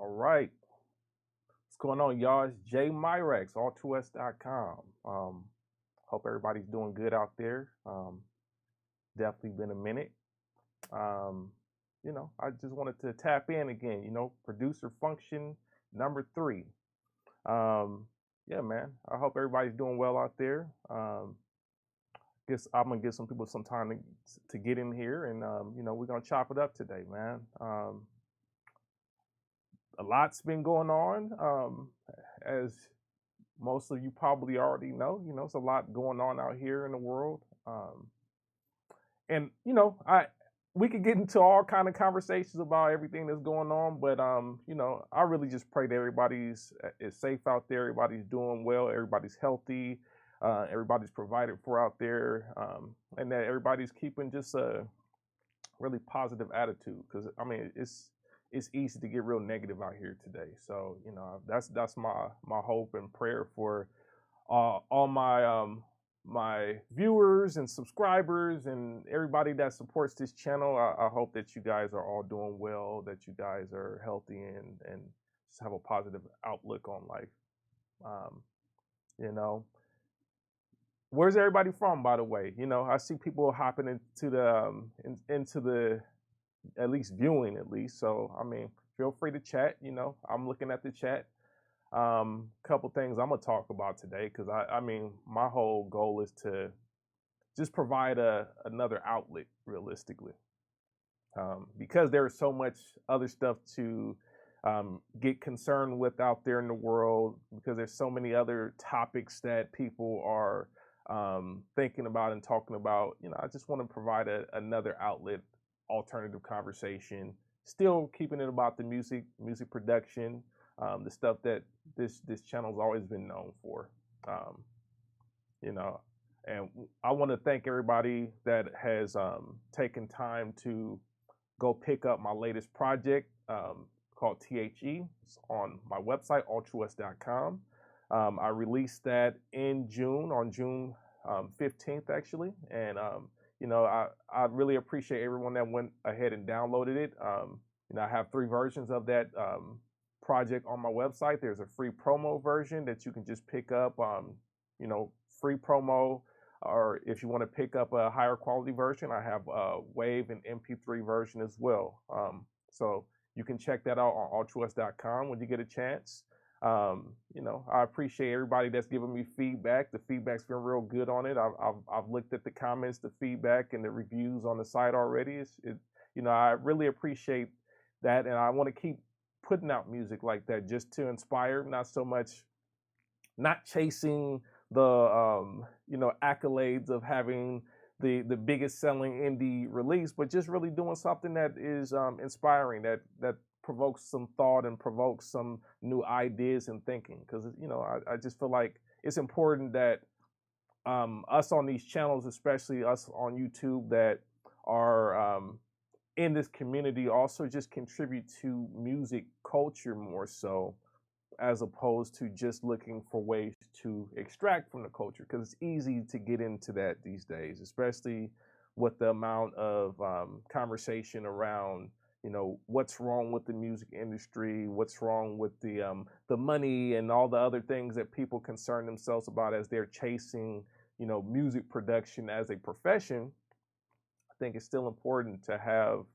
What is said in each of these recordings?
All right. What's going on, y'all? It's Jay Myrex, all2s.com. Hope everybody's doing good out there. Definitely been a minute. I just wanted to tap in again, Producer Funktion number 3. Yeah, man. I hope everybody's doing well out there. Guess I'm gonna give some people some time to get in here, and we're gonna chop it up today, man. A lot's been going on, as most of you probably already know. It's a lot going on out here in the world, and we could get into all kind of conversations about everything that's going on, but I really just pray that everybody's is safe out there, everybody's doing well, everybody's healthy, everybody's provided for out there, and that everybody's keeping just a really positive attitude. Because I mean, it's easy to get real negative out here today. So that's my hope and prayer for all my viewers and subscribers and everybody that supports this channel. I hope that you guys are all doing well, that you guys are healthy and just have a positive outlook on life. Where's everybody from, by the way? I see people hopping into the at least viewing at least. So I mean, feel free to chat. I'm looking at the chat. Couple things I'm gonna talk about today, because I mean, my whole goal is to just provide another outlet, realistically, because there is so much other stuff to get concerned with out there in the world, because there's so many other topics that people are thinking about and talking about. I just want to provide another outlet, alternative conversation, still keeping it about the music production, the stuff that this channel's always been known for. And I want to thank everybody that has taken time to go pick up my latest project called THE. It's on my website, all2s.com. I released that in June, on June 15th, actually. And, I really appreciate everyone that went ahead and downloaded it. I have 3 versions of that project on my website. There's a free promo version that you can just pick up, free promo, or if you want to pick up a higher quality version, I have a WAV and MP3 version as well. So you can check that out on all2s.com when you get a chance. I appreciate everybody that's giving me feedback. The feedback's been real good on it. I've looked at the comments, the feedback, and the reviews on the site already. I really appreciate that, and I want to keep putting out music like that, just to inspire, not chasing the accolades of having the biggest selling indie release, but just really doing something that is inspiring, that provokes some thought and provokes some new ideas and thinking. Because I just feel like it's important that us on these channels, especially us on YouTube that are in this community, also just contribute to music culture more so, as opposed to just looking for ways to extract from the culture. Because it's easy to get into that these days, especially with the amount of conversation around what's wrong with the music industry, what's wrong with the money and all the other things that people concern themselves about as they're chasing music production as a profession. I think it's still important to have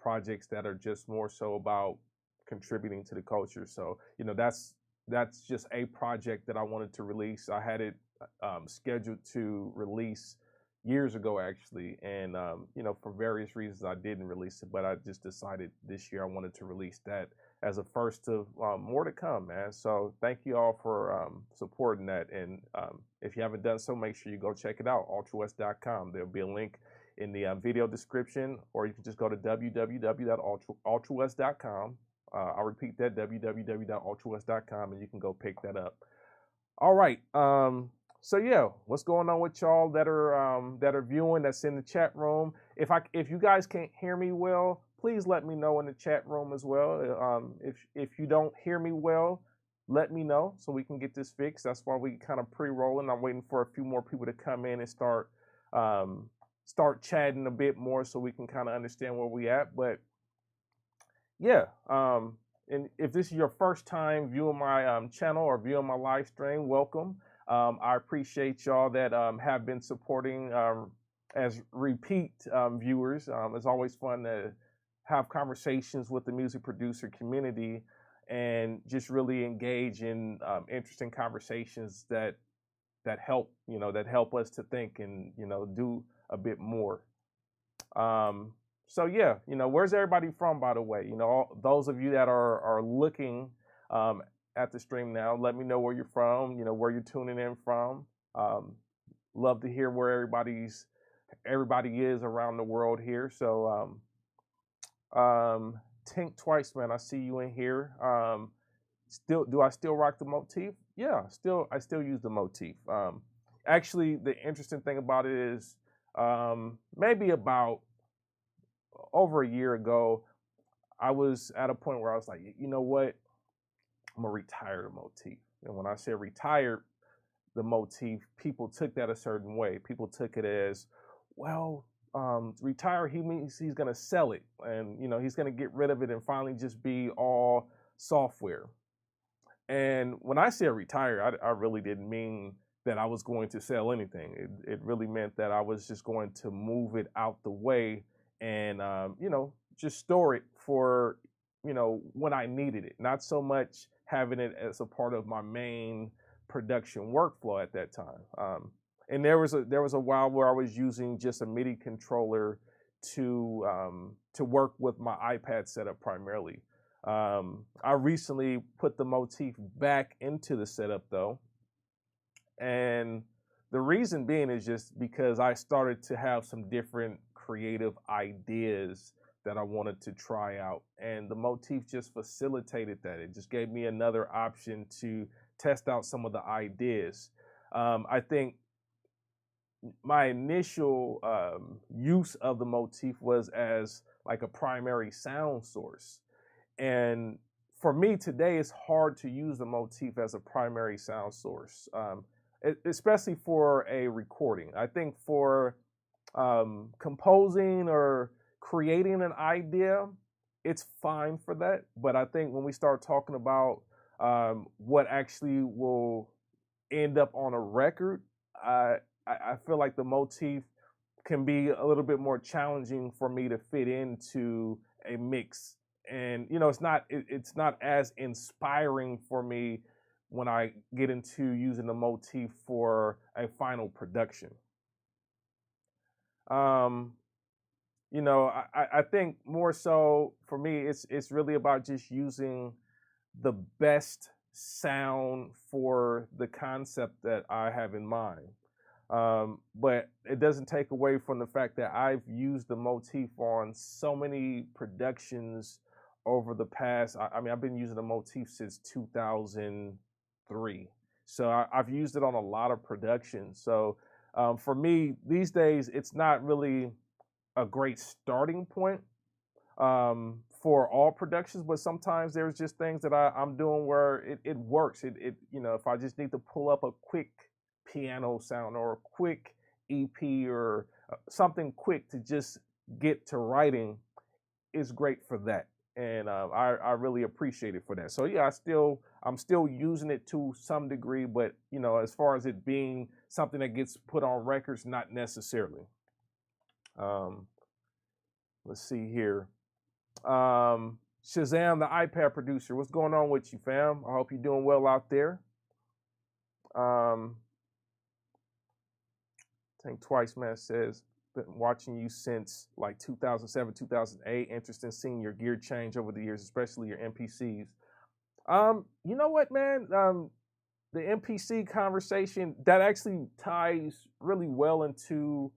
projects that are just more so about contributing to the culture. So that's just a project that I wanted to release. I had it scheduled to release years ago, actually, and for various reasons I didn't release it, but I just decided this year I wanted to release that as a first of more to come, man. So thank you all for supporting that, and if you haven't done so, make sure you go check it out, all2s.com. There'll be a link in the video description, or you can just go to www.all2s.com. I'll repeat that, www.all2s.com, and you can go pick that up. All right. So yeah, what's going on with y'all that are viewing, that's in the chat room? If you guys can't hear me well, please let me know in the chat room as well. If you don't hear me well, let me know so we can get this fixed. That's why we kind of pre-rolling. I'm waiting for a few more people to come in and start chatting a bit more so we can kind of understand where we at. But yeah, and if this is your first time viewing my channel or viewing my live stream, welcome. I appreciate y'all that have been supporting as repeat viewers. It's always fun to have conversations with the music producer community and just really engage in interesting conversations that help, that help us to think and, do a bit more. So yeah, where's everybody from, by the way? All those of you that are looking at the stream now, let me know where you're from, where you're tuning in from. Love to hear where everybody is around the world here. So Tink Twice, man, I see you in here. Do I still rock the Motif? Yeah, I still use the Motif. Actually, the interesting thing about it is maybe about over a year ago, I was at a point where I was like, you know what? I'm gonna retire the Motif. And when I say retire the Motif, people took that a certain way. People took it as, well, retire, he means he's gonna sell it, and he's gonna get rid of it and finally just be all software. And when I said retire, I really didn't mean that I was going to sell anything. It really meant that I was just going to move it out the way and just store it for when I needed it. Not so much having it as a part of my main production workflow at that time. And there was a while where I was using just a MIDI controller to work with my iPad setup primarily. I recently put the Motif back into the setup though, and the reason being is just because I started to have some different creative ideas that I wanted to try out, and the Motif just facilitated that. It just gave me another option to test out some of the ideas. I think my initial use of the Motif was as like a primary sound source. And for me today, it's hard to use the Motif as a primary sound source, especially for a recording. I think for composing or creating an idea, it's fine for that. But I think when we start talking about what actually will end up on a record, I feel like the Motif can be a little bit more challenging for me to fit into a mix. And it's not as inspiring for me when I get into using the Motif for a final production. I think more so for me, it's really about just using the best sound for the concept that I have in mind. But it doesn't take away from the fact that I've used the Motif on so many productions over the past. I've been using the Motif since 2003. So I've used it on a lot of productions. So for me, these days, it's not really a great starting point for all productions, but sometimes there's just things that I'm doing where it works. If I just need to pull up a quick piano sound or a quick EP or something quick to just get to writing, is great for that. And I really appreciate it for that. So yeah, I'm still using it to some degree, but as far as it being something that gets put on records, not necessarily. Let's see here. Shazam, the iPad producer, what's going on with you, fam? I hope you're doing well out there. Think Twice, man, says, been watching you since like 2007, 2008. Interested in seeing your gear change over the years, especially your MPCs. You know what, man? The MPC conversation, that actually ties really well into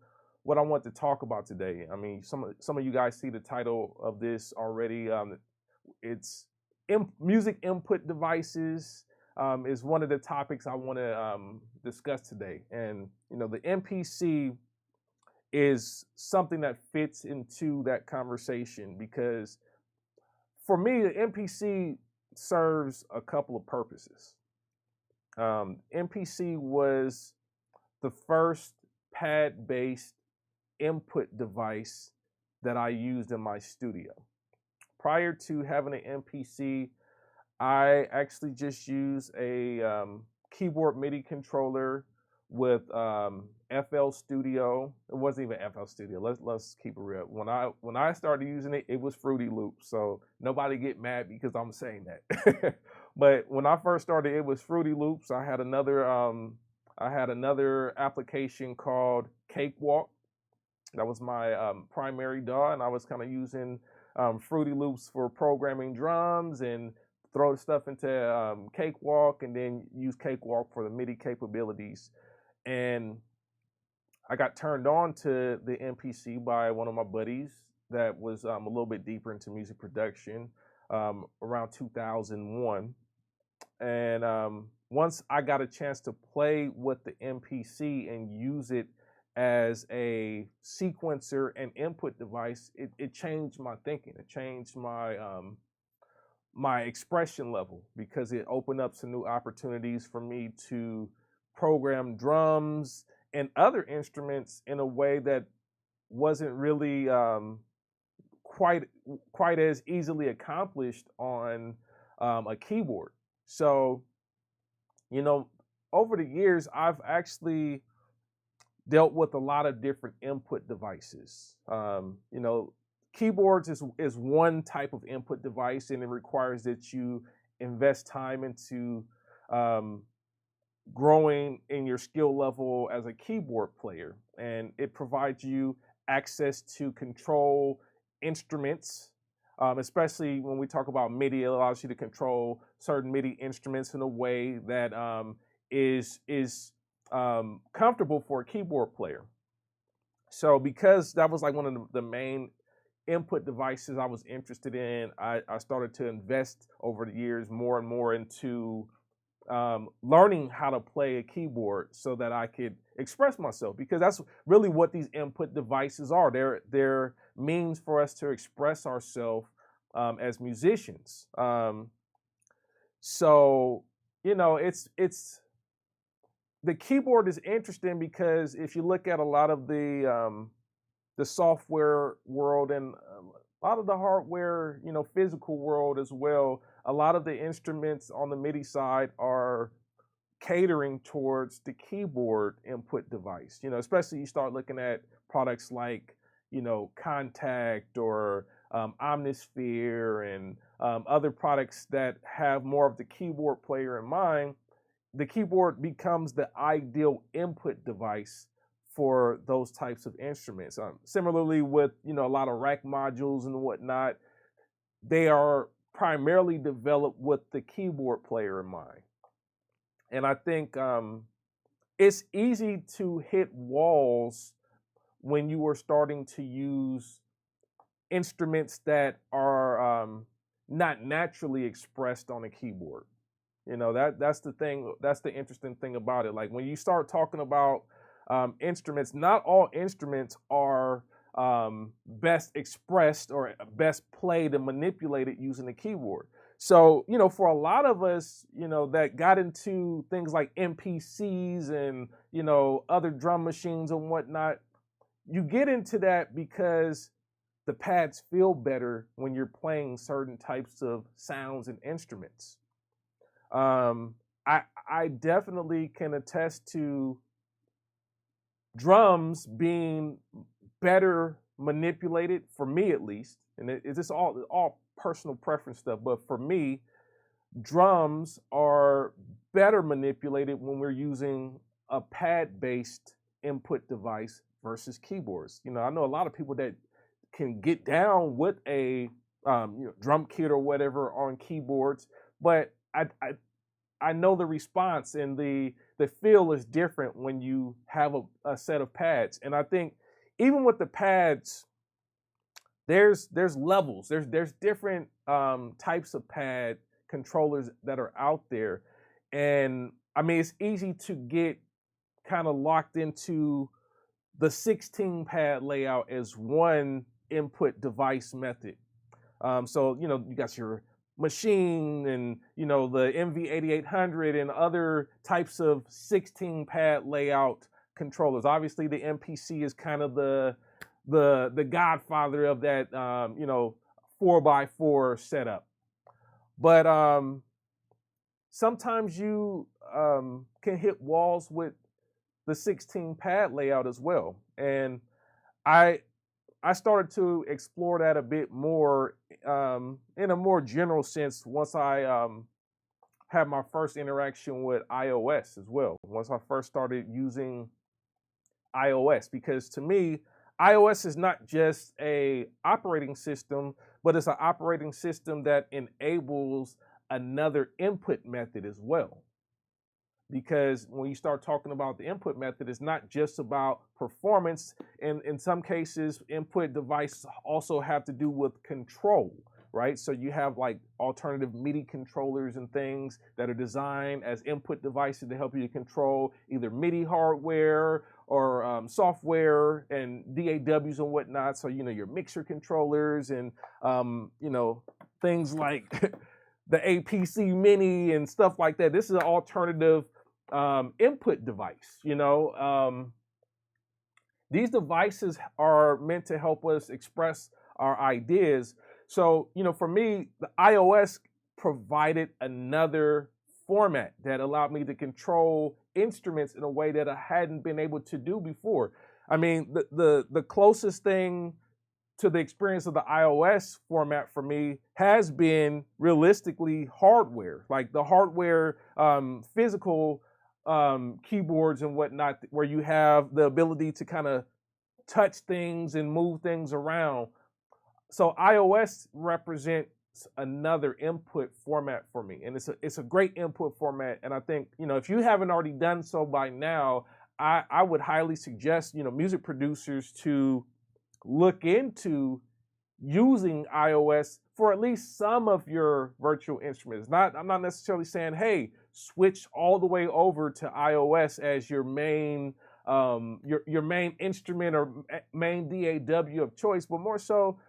what I want to talk about today. I mean, some of you guys see the title of this already. It's music input devices. Is one of the topics I want to discuss today. And the MPC is something that fits into that conversation, because for me, the MPC serves a couple of purposes. MPC was the first pad-based input device that I used in my studio. Prior to having an MPC, I actually just use a keyboard MIDI controller with FL Studio. It wasn't even FL Studio. Let's keep it real. When I started using it, it was Fruity Loops. So nobody get mad because I'm saying that. But when I first started, it was Fruity Loops. I had another application called Cakewalk. That was my primary DAW, and I was kind of using Fruity Loops for programming drums and throw stuff into Cakewalk, and then use Cakewalk for the MIDI capabilities. And I got turned on to the MPC by one of my buddies that was a little bit deeper into music production around 2001. And once I got a chance to play with the MPC and use it as a sequencer and input device, it changed my thinking. It changed my my expression level, because it opened up some new opportunities for me to program drums and other instruments in a way that wasn't really quite as easily accomplished on a keyboard. So, you know, over the years, I've actually dealt with a lot of different input devices. You know, keyboards is one type of input device, and it requires that you invest time into growing in your skill level as a keyboard player. And it provides you access to control instruments, especially when we talk about MIDI. It allows you to control certain MIDI instruments in a way that is comfortable for a keyboard player. So because that was like one of the main input devices I was interested in, I started to invest over the years more and more into learning how to play a keyboard so that I could express myself, because that's really what these input devices are. They're means for us to express ourselves as musicians. So, you know, it's the keyboard is interesting because if you look at a lot of the software world and a lot of the hardware, you know, physical world as well, a lot of the instruments on the MIDI side are catering towards the keyboard input device. You know, especially you start looking at products like, you know, Contact or Omnisphere and other products that have more of the keyboard player in mind. The keyboard becomes the ideal input device for those types of instruments. Similarly with, you know, a lot of rack modules and whatnot, they are primarily developed with the keyboard player in mind. And I think it's easy to hit walls when you are starting to use instruments that are not naturally expressed on a keyboard. You know, that's the thing. That's the interesting thing about it. Like when you start talking about instruments, not all instruments are best expressed or best played and manipulated using the keyboard. So, you know, for a lot of us, you know, that got into things like MPCs and, you know, other drum machines and whatnot, you get into that because the pads feel better when you're playing certain types of sounds and instruments. I definitely can attest to drums being better manipulated, for me at least, and it's just all personal preference stuff, but for me, drums are better manipulated when we're using a pad-based input device versus keyboards. You know, I know a lot of people that can get down with a you know, drum kit or whatever on keyboards, but I know the response and the feel is different when you have a set of pads. And I think even with the pads, there's levels. There's different types of pad controllers that are out there. And I mean, it's easy to get kind of locked into the 16 pad layout as one input device method. So, you know, you got your machine and, you know, the MV8800 and other types of 16 pad layout controllers. Obviously the MPC is kind of the godfather of that, you know, 4x4 setup. But sometimes you can hit walls with the 16 pad layout as well. And I started to explore that a bit more in a more general sense once I had my first interaction with iOS as well. Once I first started using iOS, because to me, iOS is not just a operating system, but it's an operating system that enables another input method as well. Because when you start talking about the input method, it's not just about performance. And in some cases, input devices also have to do with control, right? So you have like alternative MIDI controllers and things that are designed as input devices to help you to control either MIDI hardware or software and DAWs and whatnot. So, your mixer controllers and, things like the APC Mini and stuff like that. This is an alternative input device. These devices are meant to help us express our ideas. So, for me, the iOS provided another format that allowed me to control instruments in a way that I hadn't been able to do before. I mean, the closest thing to the experience of the iOS format for me has been realistically hardware, like the hardware physical keyboards and whatnot, where you have the ability to kind of touch things and move things around. So iOS represents another input format for me, and it's a great input format. And I think, if you haven't already done so by now, I would highly suggest, music producers to look into using iOS for at least some of your virtual instruments. I'm not necessarily saying, hey, switch all the way over to iOS as your main your main instrument or main DAW of choice, but more so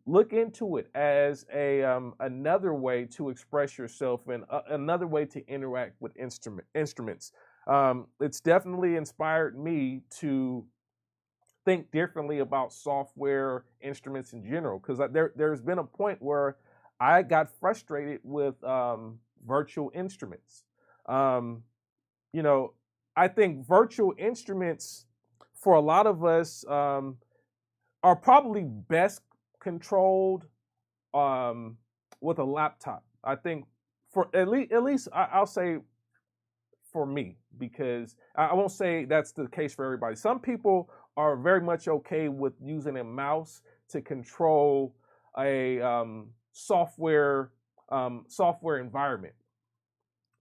look into it as another way to express yourself and another way to interact with instruments. It's definitely inspired me to think differently about software instruments in general, because there's been a point where I got frustrated with virtual instruments. I think virtual instruments for a lot of us are probably best controlled with a laptop. I think for at least I'll say for me, because I won't say that's the case for everybody. Some people are very much okay with using a mouse to control a software environment.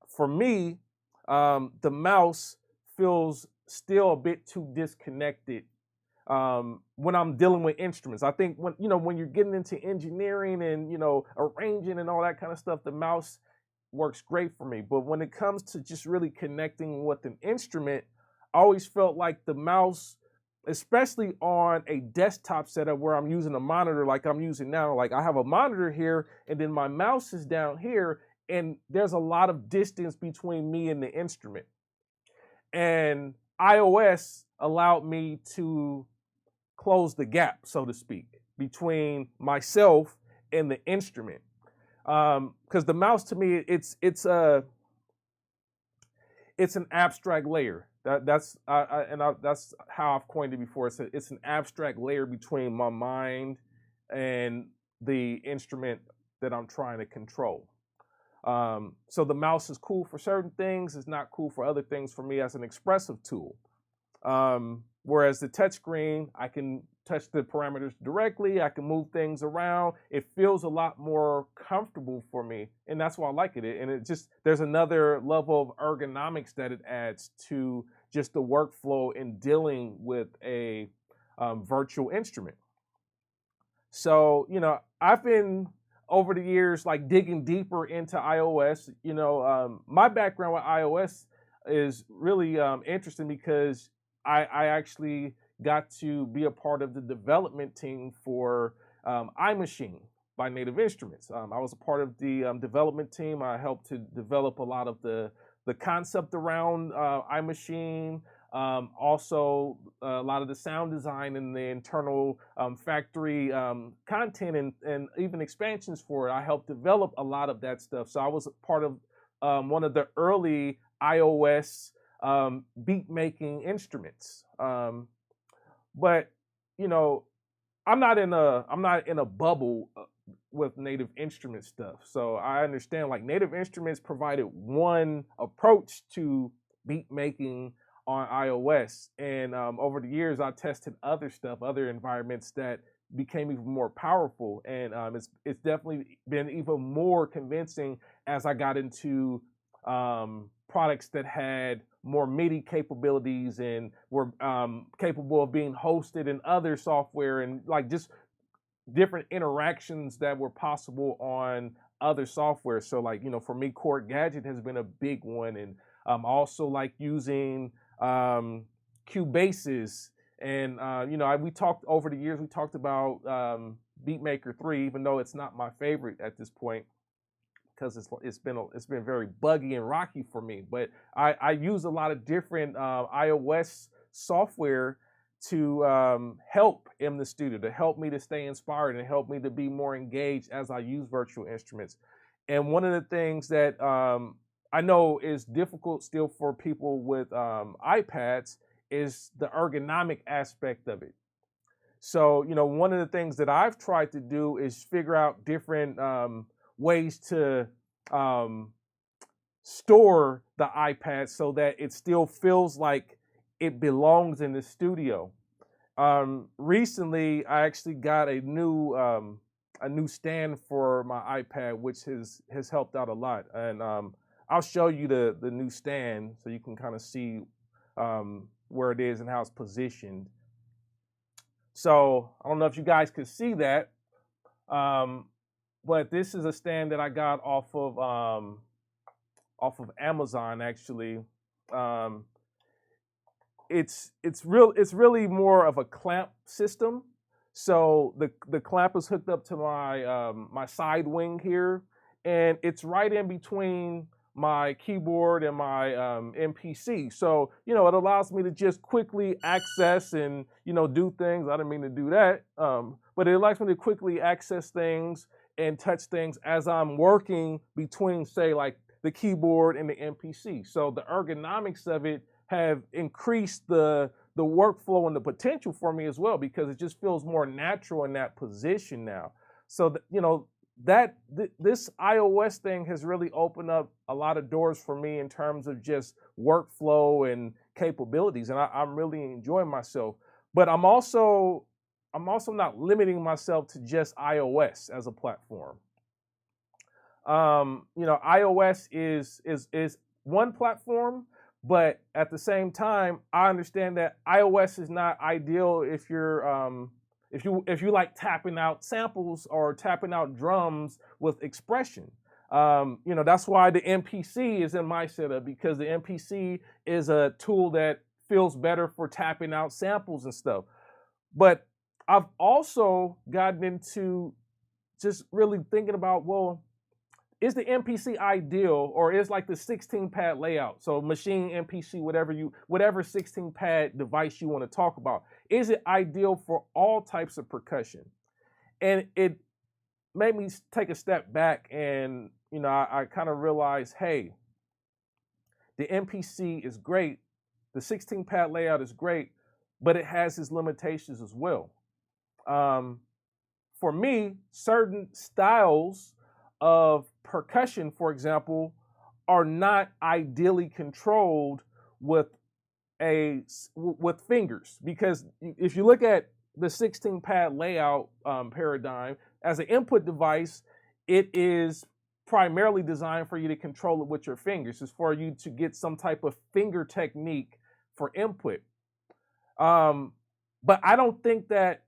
For me, the mouse feels still a bit too disconnected when I'm dealing with instruments. I think when you're getting into engineering and arranging and all that kind of stuff, the mouse works great for me. But when it comes to just really connecting with an instrument, I always felt like the mouse, especially on a desktop setup where I'm using a monitor like I'm using now, like I have a monitor here and then my mouse is down here, and there's a lot of distance between me and the instrument. And iOS allowed me to close the gap, so to speak, between myself and the instrument. Because the mouse, to me, it's an abstract layer. That's how I've coined it before. It's an abstract layer between my mind and the instrument that I'm trying to control. So the mouse is cool for certain things. It's not cool for other things for me as an expressive tool. Whereas the touchscreen, I can touch the parameters directly. I can move things around. It feels a lot more comfortable for me, and that's why I like it. And there's another level of ergonomics that it adds to just the workflow in dealing with a virtual instrument. So, I've been over the years like digging deeper into iOS. My background with iOS is really interesting because I actually got to be a part of the development team for iMachine by Native Instruments. I was a part of the development team. I helped to develop a lot of the concept around iMachine, Also, a lot of the sound design and the internal factory content and even expansions for it. I helped develop a lot of that stuff. So I was part of one of the early iOS beat making instruments. But you know, I'm not in a bubble with Native Instruments stuff. So I understand like Native Instruments provided one approach to beat making on iOS, and over the years I tested other stuff, other environments that became even more powerful, and it's definitely been even more convincing as I got into products that had more MIDI capabilities and were capable of being hosted in other software, and like just different interactions that were possible on other software. So like, for me, Chord Gadget has been a big one, and also like using Cubases, and we talked over the years. We talked about Beatmaker 3, even though it's not my favorite at this point because it's been very buggy and rocky for me. But I use a lot of different iOS software to help in the studio, to help me to stay inspired and help me to be more engaged as I use virtual instruments. And one of the things that I know is difficult still for people with iPads is the ergonomic aspect of it. So, one of the things that I've tried to do is figure out different ways to store the iPad so that it still feels like it belongs in the studio. Recently, I actually got a new stand for my iPad, which has helped out a lot. And I'll show you the new stand so you can kind of see where it is and how it's positioned. So I don't know if you guys could see that, but this is a stand that I got off of Amazon actually. It's really more of a clamp system. So the clamp is hooked up to my my side wing here, and it's right in between my keyboard and my MPC. So, it allows me to just quickly access and, do things. I didn't mean to do that. But it allows me to quickly access things and touch things as I'm working between, say, like the keyboard and the MPC. So the ergonomics of it have increased the workflow and the potential for me as well, because it just feels more natural in that position now. So, this iOS thing has really opened up a lot of doors for me in terms of just workflow and capabilities, and I'm really enjoying myself. But I'm also not limiting myself to just iOS as a platform. iOS is one platform, but at the same time, I understand that iOS is not ideal if you're if you like tapping out samples or tapping out drums with expression. That's why the MPC is in my setup, because the MPC is a tool that feels better for tapping out samples and stuff. But I've also gotten into just really thinking about, well, is the MPC ideal, or is like the 16-pad layout, so machine, MPC, whatever 16-pad device you want to talk about, is it ideal for all types of percussion? And it made me take a step back, and I kind of realized, hey, the MPC is great, the 16-pad layout is great, but it has its limitations as well. For me, certain styles of percussion, for example, are not ideally controlled with fingers, because if you look at the 16-pad layout paradigm as an input device, it is primarily designed for you to control it with your fingers. It's for you to get some type of finger technique for input. But I don't think that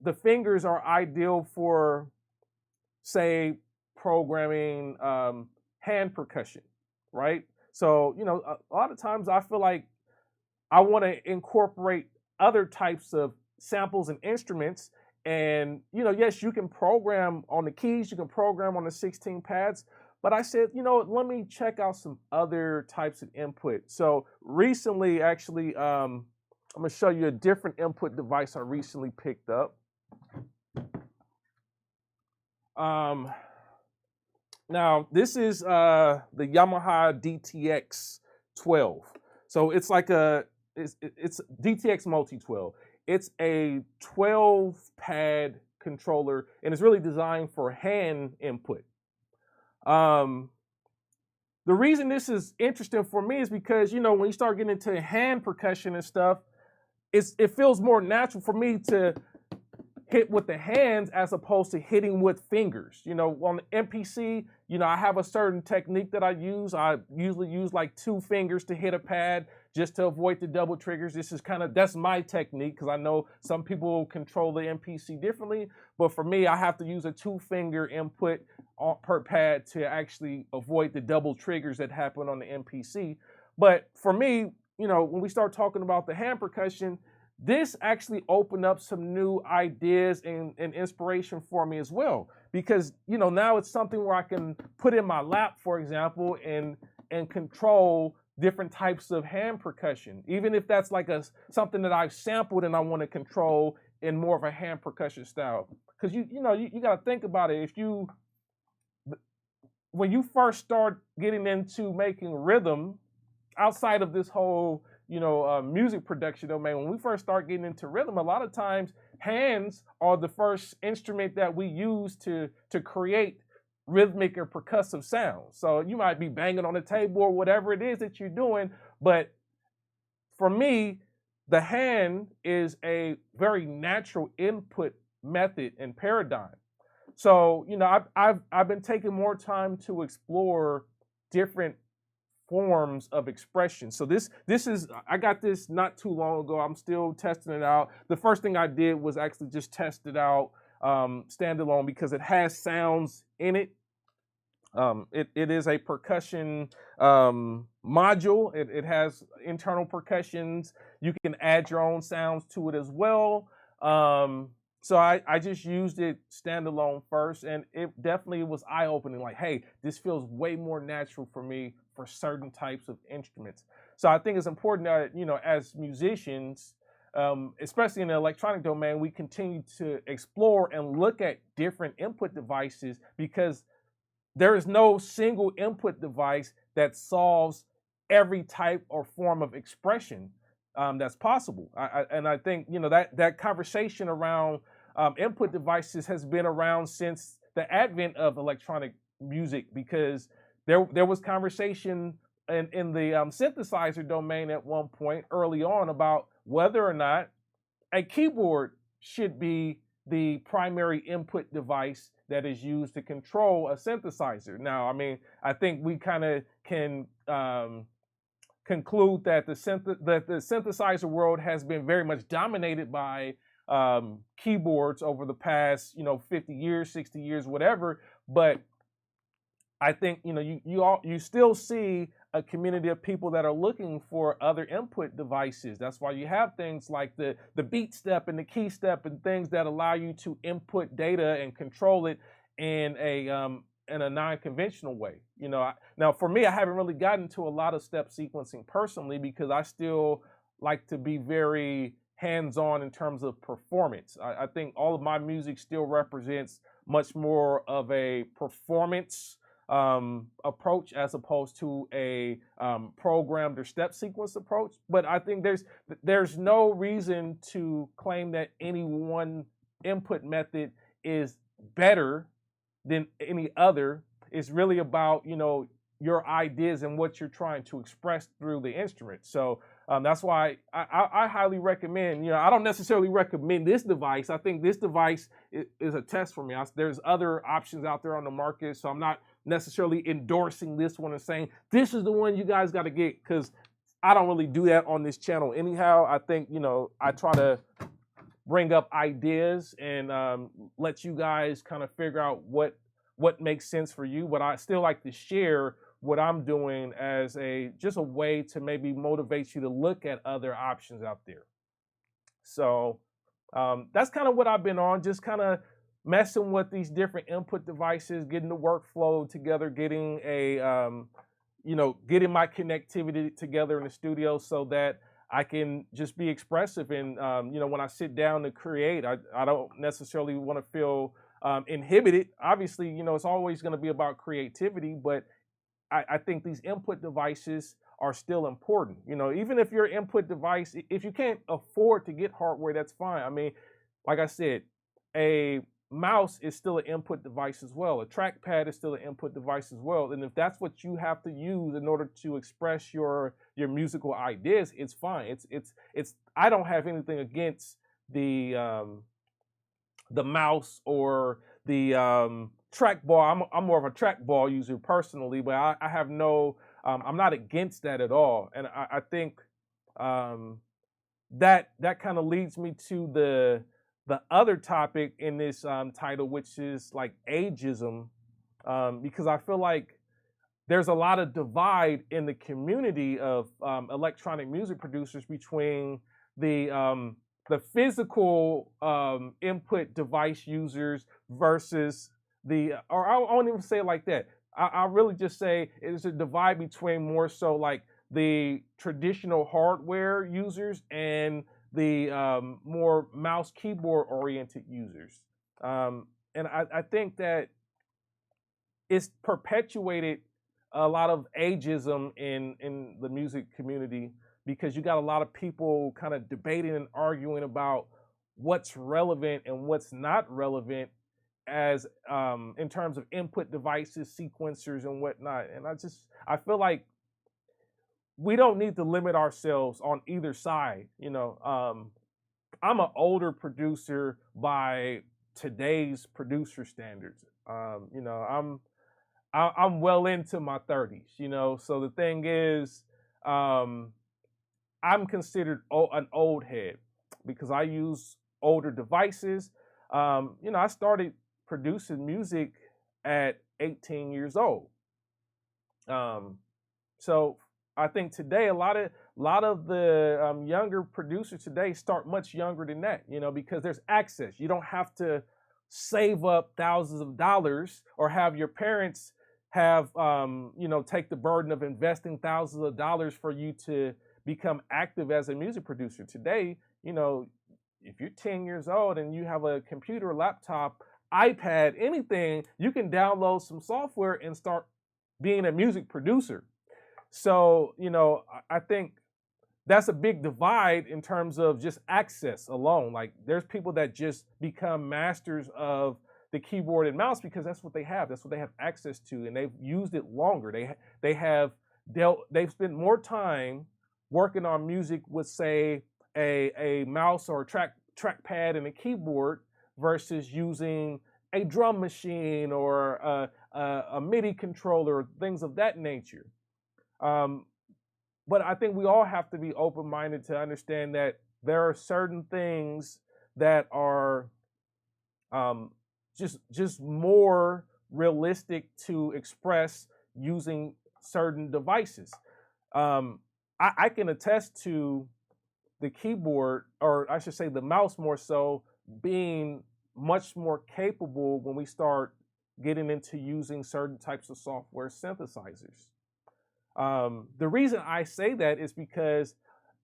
the fingers are ideal for, say, programming hand percussion, right? So, a lot of times I feel like I want to incorporate other types of samples and instruments. And, yes, you can program on the keys, you can program on the 16 pads, But I said, you know, let me check out some other types of input. So recently, actually, I'm gonna show you a different input device I recently picked up. Now this is the Yamaha DTX 12. So it's like it's DTX Multi 12. It's a 12 pad controller, and it's really designed for hand input. The reason this is interesting for me is because, you know, when you start getting into hand percussion and stuff, it feels more natural for me to hit with the hands as opposed to hitting with fingers. You know, on the MPC, you know, I have a certain technique that I use. I usually use like 2 fingers to hit a pad just to avoid the double triggers. This is that's my technique, because I know some people control the MPC differently, but for me, I have to use a 2-finger input per pad to actually avoid the double triggers that happen on the MPC. But for me, you know, when we start talking about the hand percussion, this actually opened up some new ideas and inspiration for me as well, because, you know, now it's something where I can put in my lap, for example, and control different types of hand percussion, even if that's like something that I've sampled and I want to control in more of a hand percussion style. Because you got to think about it. When you first start getting into making rhythm outside of this whole music production domain, when we first start getting into rhythm, a lot of times hands are the first instrument that we use to create rhythmic or percussive sounds. So you might be banging on the table or whatever it is that you're doing, but for me, the hand is a very natural input method and paradigm. So, you know, I've been taking more time to explore different forms of expression. So this is, I got this not too long ago. I'm still testing it out. The first thing I did was actually just test it out standalone, because it has sounds in it. It is a percussion module. It has internal percussions. You can add your own sounds to it as well. So I just used it standalone first, and it definitely was eye-opening. Like, hey, this feels way more natural for me for certain types of instruments. So I think it's important that, you know, as musicians, especially in the electronic domain, we continue to explore and look at different input devices, because there is no single input device that solves every type or form of expression that's possible. And I think, you know, that conversation around input devices has been around since the advent of electronic music, because there was conversation in the synthesizer domain at one point early on about whether or not a keyboard should be the primary input device that is used to control a synthesizer. Now, I mean, I think we kind of can conclude that the synthesizer world has been very much dominated by keyboards over the past, 50 years, 60 years, whatever. But I think, you still see a community of people that are looking for other input devices. That's why you have things like the beat step and the key step and things that allow you to input data and control it in a non-conventional way. Now for me, I haven't really gotten to a lot of step sequencing personally, because I still like to be very hands-on in terms of performance. I think all of my music still represents much more of a performance approach as opposed to a programmed or step sequence approach. But I think there's no reason to claim that any one input method is better than any other. It's really about, your ideas and what you're trying to express through the instrument. So that's why I highly recommend, I don't necessarily recommend this device. I think this device is a test for me. There's other options out there on the market, so I'm not necessarily endorsing this one and saying this is the one you guys got to get, because I don't really do that on this channel anyhow. I think, I try to bring up ideas and let you guys kind of figure out what makes sense for you, but I still like to share what I'm doing as just a way to maybe motivate you to look at other options out there. So that's kind of what I've been on, just kind of messing with these different input devices, getting the workflow together, getting getting my connectivity together in the studio so that I can just be expressive. And, when I sit down to create, I don't necessarily want to feel inhibited. Obviously, it's always going to be about creativity, but I think these input devices are still important. Even if your input device, if you can't afford to get hardware, that's fine. I mean, like I said, a mouse is still an input device as well. A trackpad is still an input device as well. And if that's what you have to use in order to express your musical ideas, it's fine. It's I don't have anything against the mouse or the trackball. I'm more of a trackball user personally, but I have no I'm not against that at all. And I think that kind of leads me to the other topic in this title, which is like ageism, because I feel like there's a lot of divide in the community of electronic music producers between the physical input device users versus or I won't even say it like that. I really just say it's a divide between more so like the traditional hardware users and the more mouse keyboard oriented users. And I think that it's perpetuated a lot of ageism in the music community, because you got a lot of people kind of debating and arguing about what's relevant and what's not relevant as in terms of input devices, sequencers, and whatnot. And I feel like we don't need to limit ourselves on either side. I'm an older producer by today's producer standards. I'm well into my 30s. So the thing is, I'm considered an old head because I use older devices. I started producing music at 18 years old. So I think today a lot of the younger producers today start much younger than that, because there's access. You don't have to save up thousands of dollars or have your parents have take the burden of investing thousands of dollars for you to become active as a music producer. Today, if you're 10 years old and you have a computer, laptop, iPad, anything, you can download some software and start being a music producer. So, I think that's a big divide in terms of just access alone. Like there's people that just become masters of the keyboard and mouse because that's what they have. That's what they have access to, and they've used it longer. They've spent more time working on music with, say, a mouse or a trackpad and a keyboard versus using a drum machine or a MIDI controller, things of that nature. But I think we all have to be open-minded to understand that there are certain things that are just more realistic to express using certain devices. I can attest to the keyboard, or I should say the mouse more so, being much more capable when we start getting into using certain types of software synthesizers. The reason I say that is because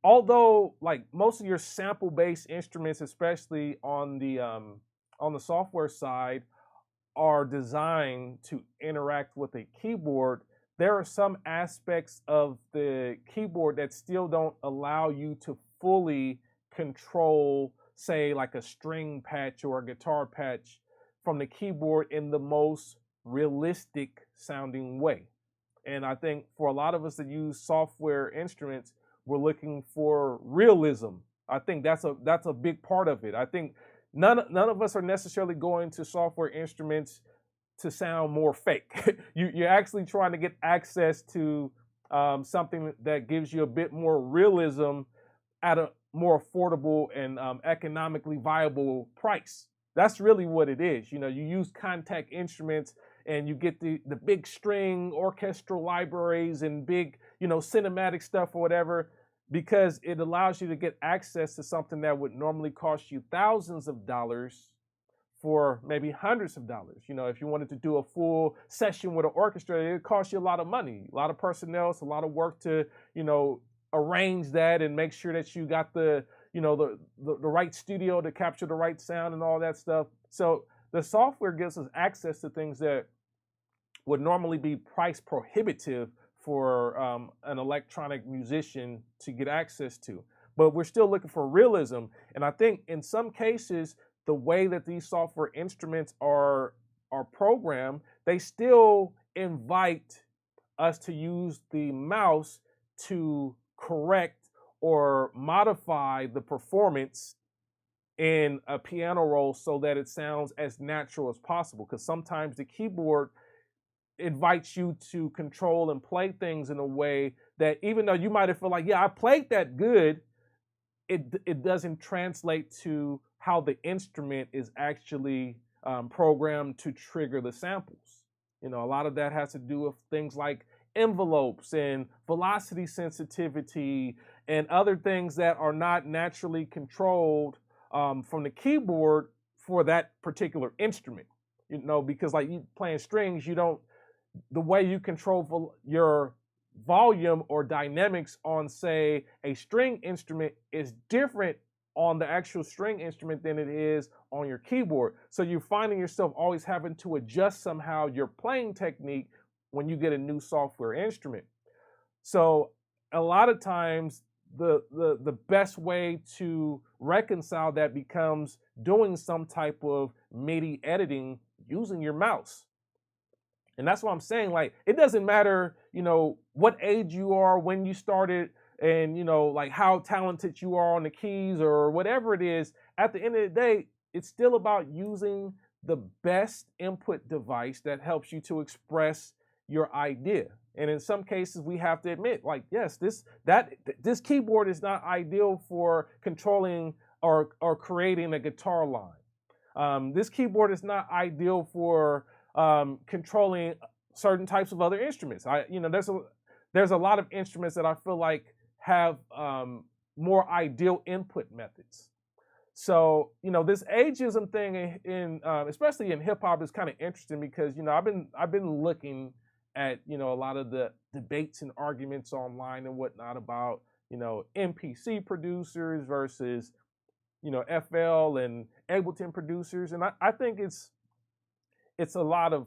although like most of your sample-based instruments, especially on the software side, are designed to interact with a keyboard, there are some aspects of the keyboard that still don't allow you to fully control, say, like a string patch or a guitar patch from the keyboard in the most realistic sounding way. And I think for a lot of us that use software instruments, we're looking for realism. I think that's a big part of it. I think none of us are necessarily going to software instruments to sound more fake. You're actually trying to get access to something that gives you a bit more realism at a more affordable and economically viable price. That's really what it is. You use contact instruments and you get the big string orchestral libraries and big, cinematic stuff or whatever, because it allows you to get access to something that would normally cost you thousands of dollars for maybe hundreds of dollars. You know, if you wanted to do a full session with an orchestra, it costs you a lot of money, a lot of personnel, it's a lot of work to, you know, arrange that and make sure that you got the, you know, the right studio to capture the right sound and all that stuff. So the software gives us access to things that would normally be price prohibitive for an electronic musician to get access to. But we're still looking for realism. And I think in some cases, the way that these software instruments are programmed, they still invite us to use the mouse to correct or modify the performance in a piano roll so that it sounds as natural as possible. Because sometimes the keyboard invites you to control and play things in a way that even though you might have felt like, yeah, I played that good, it doesn't translate to how the instrument is actually programmed to trigger the samples. You know, a lot of that has to do with things like envelopes and velocity sensitivity and other things that are not naturally controlled from the keyboard for that particular instrument. You know, because like you playing strings, you don't, the way you control your volume or dynamics on, say, a string instrument is different on the actual string instrument than it is on your keyboard. So you're finding yourself always having to adjust somehow your playing technique when you get a new software instrument. So a lot of times the best way to reconcile that becomes doing some type of MIDI editing using your mouse. And that's what I'm saying. Like, it doesn't matter, you know, what age you are, when you started, and, you know, like how talented you are on the keys or whatever it is. At the end of the day, it's still about using the best input device that helps you to express your idea. And in some cases, we have to admit, like, yes, this keyboard is not ideal for controlling or creating a guitar line. This keyboard is not ideal for controlling certain types of other instruments. There's a lot of instruments that I feel like have more ideal input methods. So, you know, this ageism thing in especially in hip hop is kind of interesting because, you know, I've been looking at, you know, a lot of the debates and arguments online and whatnot about, you know, MPC producers versus, you know, FL and Ableton producers, and I think it's a lot of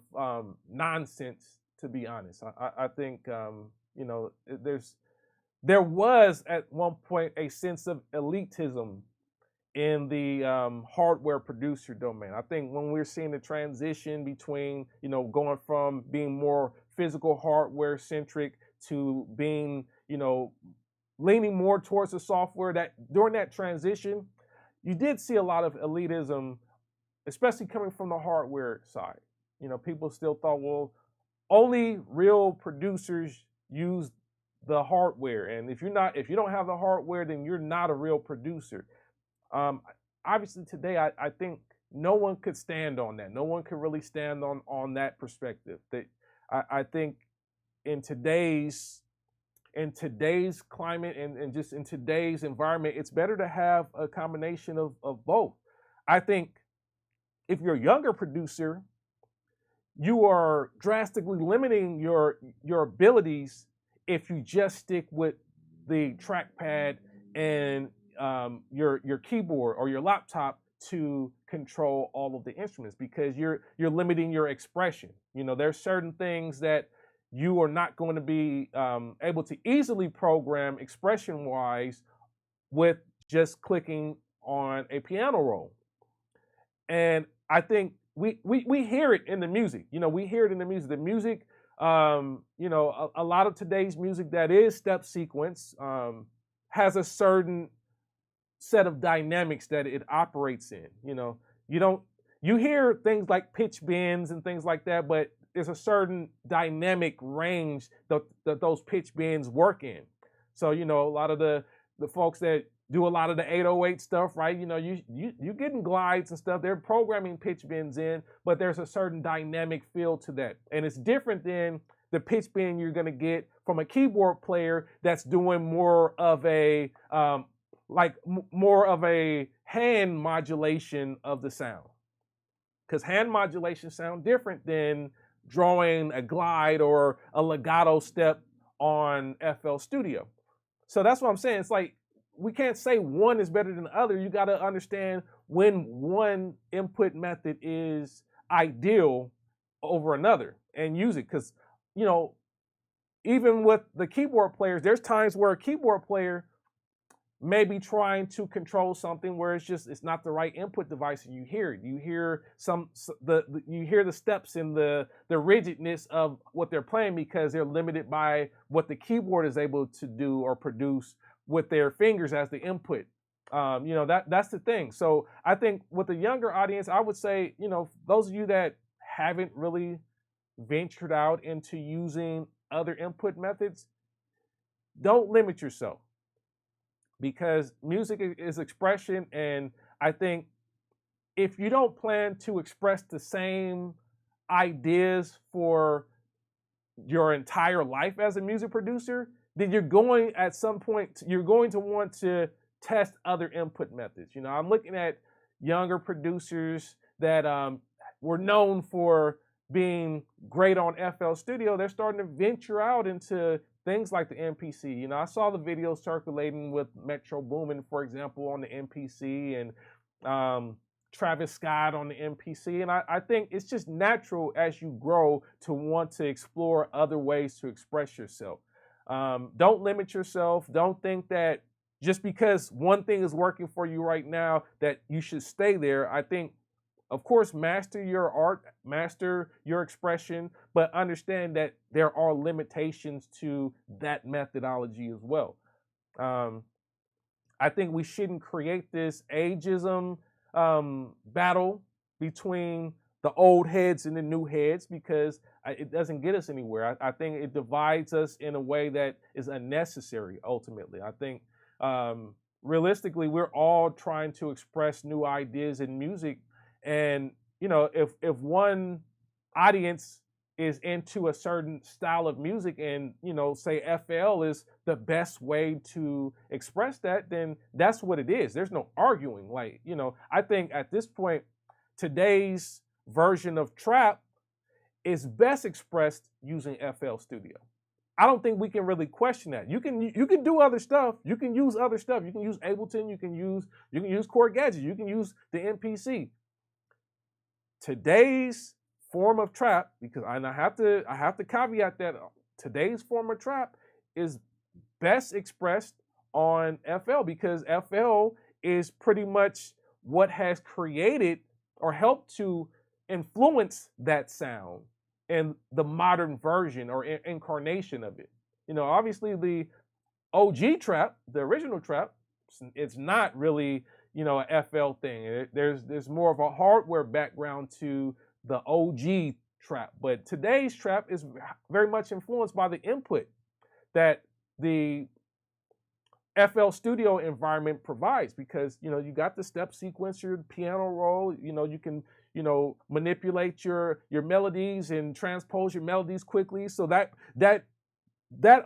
nonsense, to be honest. I think you know, there was at one point a sense of elitism in the hardware producer domain. I think when we're seeing the transition between, you know, going from being more physical hardware centric to being, you know, leaning more towards the software, that during that transition, you did see a lot of elitism, especially coming from the hardware side. You know, people still thought, well, only real producers use the hardware, and if you don't have the hardware, then you're not a real producer. Obviously today, I think no one could stand on that. No one could really stand on that perspective. That I think in today's climate and just in today's environment, it's better to have a combination of both. I think if you're a younger producer, you are drastically limiting your abilities if you just stick with the trackpad and your keyboard or your laptop to control all of the instruments, because you're limiting your expression. You know, there's certain things that you are not going to be able to easily program expression-wise with just clicking on a piano roll. And I think we hear it in the music. You know, we hear it in the music. The music, you know, a lot of today's music that is step sequence has a certain set of dynamics that it operates in. You know, you hear things like pitch bends and things like that, but there's a certain dynamic range that those pitch bends work in. So, you know, a lot of the folks that do a lot of the 808 stuff, right? You know, you getting glides and stuff. They're programming pitch bends in, but there's a certain dynamic feel to that. And it's different than the pitch bend you're gonna get from a keyboard player that's doing more of a more of a hand modulation of the sound. because hand modulations sound different than drawing a glide or a legato step on FL Studio. So that's what I'm saying. It's like we can't say one is better than the other. You got to understand when one input method is ideal over another and use it. Because, you know, even with the keyboard players, there's times where a keyboard player may be trying to control something where it's not the right input device, and you hear it. You hear you hear the steps and the rigidness of what they're playing because they're limited by what the keyboard is able to do or produce with their fingers as the input. You know, that's the thing. So I think with the younger audience, I would say, you know, those of you that haven't really ventured out into using other input methods, don't limit yourself. Because music is expression, and I think if you don't plan to express the same ideas for your entire life as a music producer, then you're going to want to test other input methods. You know, I'm looking at younger producers that were known for being great on FL Studio. They're starting to venture out into things like the MPC. You know, I saw the videos circulating with Metro Boomin, for example, on the MPC, and Travis Scott on the MPC. And I think it's just natural as you grow to want to explore other ways to express yourself. Don't limit yourself. Don't think that just because one thing is working for you right now that you should stay there. I think, of course, master your art, master your expression, but understand that there are limitations to that methodology as well. I think we shouldn't create this ageism battle between the old heads and the new heads, because it doesn't get us anywhere. I think it divides us in a way that is unnecessary, ultimately. I think realistically, we're all trying to express new ideas in music. And, you know, if one audience is into a certain style of music and, you know, say FL is the best way to express that, then that's what it is. There's no arguing. Like, you know, I think at this point, today's version of trap is best expressed using FL Studio. I don't think we can really question that. You can do other stuff. You can use other stuff. You can use Ableton. You can use Chord Gadget. You can use the MPC. Today's form of trap, because I have to caveat that today's form of trap is best expressed on FL, because FL is pretty much what has created or helped to influence that sound and the modern version or incarnation of it. You know, obviously the OG trap, the original trap, it's not really, you know, a FL thing. There's more of a hardware background to the OG trap, but today's trap is very much influenced by the input that the FL Studio environment provides, because, you know, you got the step sequencer, piano roll, you know, you can, you know, manipulate your melodies and transpose your melodies quickly. So that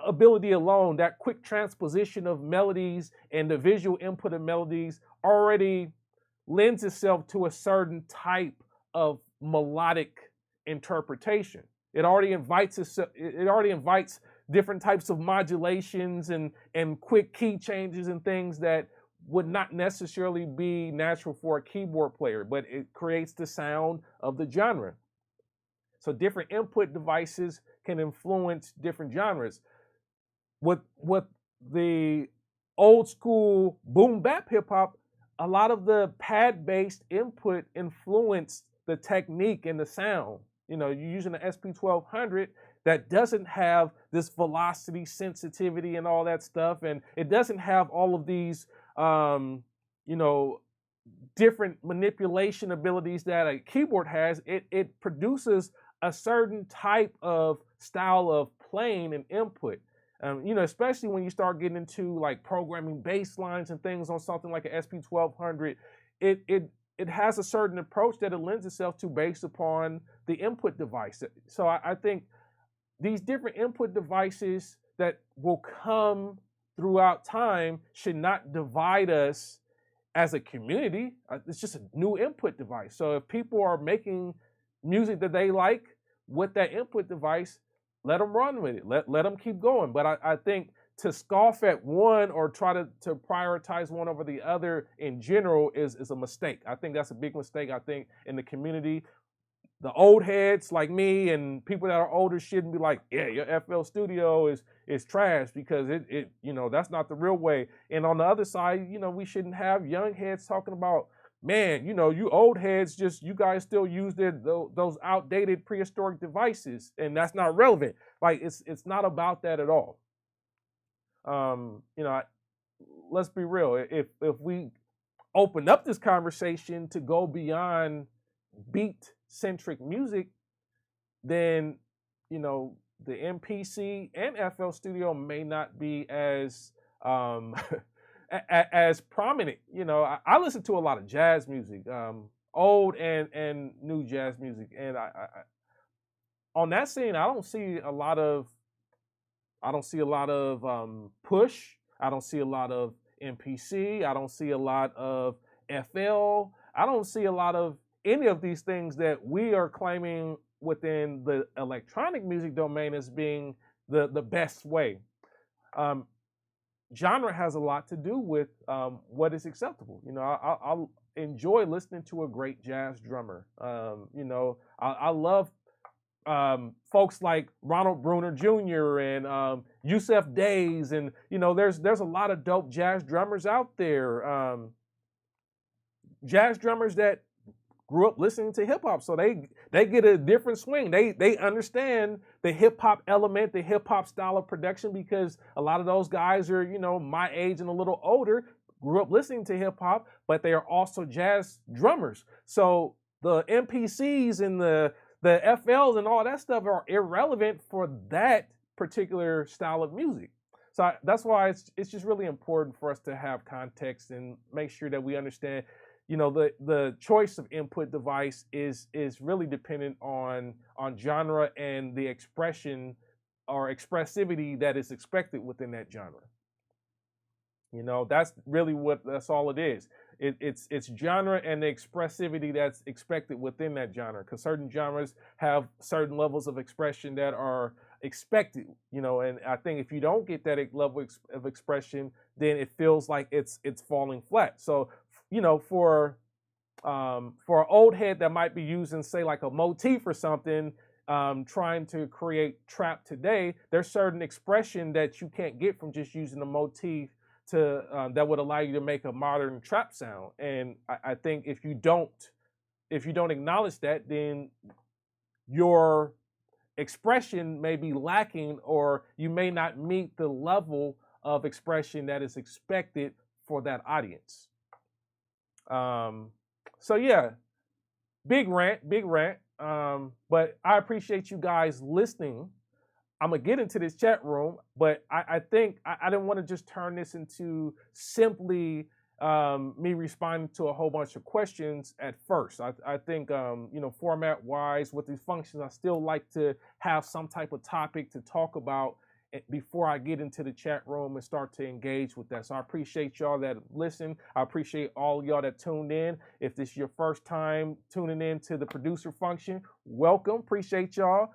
ability alone, that quick transposition of melodies and the visual input of melodies already lends itself to a certain type of melodic interpretation. It already invites different types of modulations and quick key changes and things that would not necessarily be natural for a keyboard player, but it creates the sound of the genre. So different input devices can influence different genres. With the old school boom bap hip hop, a lot of the pad-based input influenced the technique and the sound. You know, you're using the SP1200 that doesn't have this velocity sensitivity and all that stuff, and it doesn't have all of these you know, different manipulation abilities that a keyboard has. It produces a certain type of style of playing and input. You know, especially when you start getting into like programming bass lines and things on something like an SP1200, it has a certain approach that it lends itself to based upon the input device. So I think these different input devices that will come throughout time should not divide us as a community, it's just a new input device. So if people are making music that they like with that input device, let them run with it. Let them keep going. But I think to scoff at one or try to prioritize one over the other in general is a mistake. I think that's a big mistake. I think in the community, the old heads like me and people that are older shouldn't be like, yeah, your FL Studio is trash, because it that's not the real way. And on the other side, we shouldn't have young heads talking about, man, you old heads, you guys still use those outdated prehistoric devices, and that's not relevant. Like it's not about that at all. Let's be real. If we open up this conversation to go beyond beat-centric music, then the MPC and FL Studio may not be as as prominent. I listen to a lot of jazz music, old and new jazz music, and I on that scene, I don't see a lot of push. I don't see a lot of MPC. I don't see a lot of FL. I don't see a lot of any of these things that we are claiming within the electronic music domain as being the best way. Genre has a lot to do with what is acceptable. I'll enjoy listening to a great jazz drummer. I love folks like Ronald Bruner Jr. and Yusef Days, and there's a lot of dope jazz drummers out there. Jazz drummers that grew up listening to hip hop, so they get a different swing. They understand the hip hop element, the hip hop style of production, because a lot of those guys are my age and a little older, grew up listening to hip hop, but they are also jazz drummers. So the MPCs and the FLs and all that stuff are irrelevant for that particular style of music. So that's why it's just really important for us to have context and make sure that we understand the choice of input device is really dependent on genre and the expression or expressivity that is expected within that genre. That's all it is. It's genre and the expressivity that's expected within that genre, because certain genres have certain levels of expression that are expected, and I think if you don't get that level of expression, then it feels like it's falling flat. So for an old head that might be using, say, like a Motif or something, trying to create trap today, there's certain expression that you can't get from just using a Motif that would allow you to make a modern trap sound. And I think if you don't acknowledge that, then your expression may be lacking, or you may not meet the level of expression that is expected for that audience. So yeah, big rant. But I appreciate you guys listening. I'm gonna get into this chat room, but I think I didn't want to just turn this into simply me responding to a whole bunch of questions at first. I think format wise with these functions, I still like to have some type of topic to talk about before I get into the chat room and start to engage with that. So I appreciate y'all that listen. I appreciate all y'all that tuned in. If this is your first time tuning in to the Producer Function, welcome. Appreciate y'all.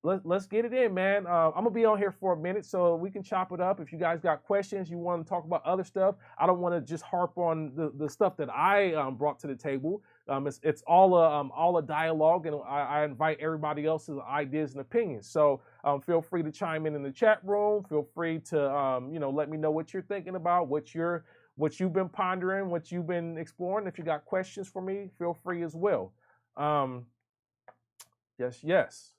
Let's get it in, man. I'm gonna be on here for a minute so we can chop it up. If you guys got questions, you want to talk about other stuff, I don't want to just harp on the stuff that I brought to the table. It's all a dialogue, and I invite everybody else's ideas and opinions. So feel free to chime in the chat room. Feel free to let me know what you're thinking about, what you've been pondering, what you've been exploring. If you got questions for me, feel free as well. Yes.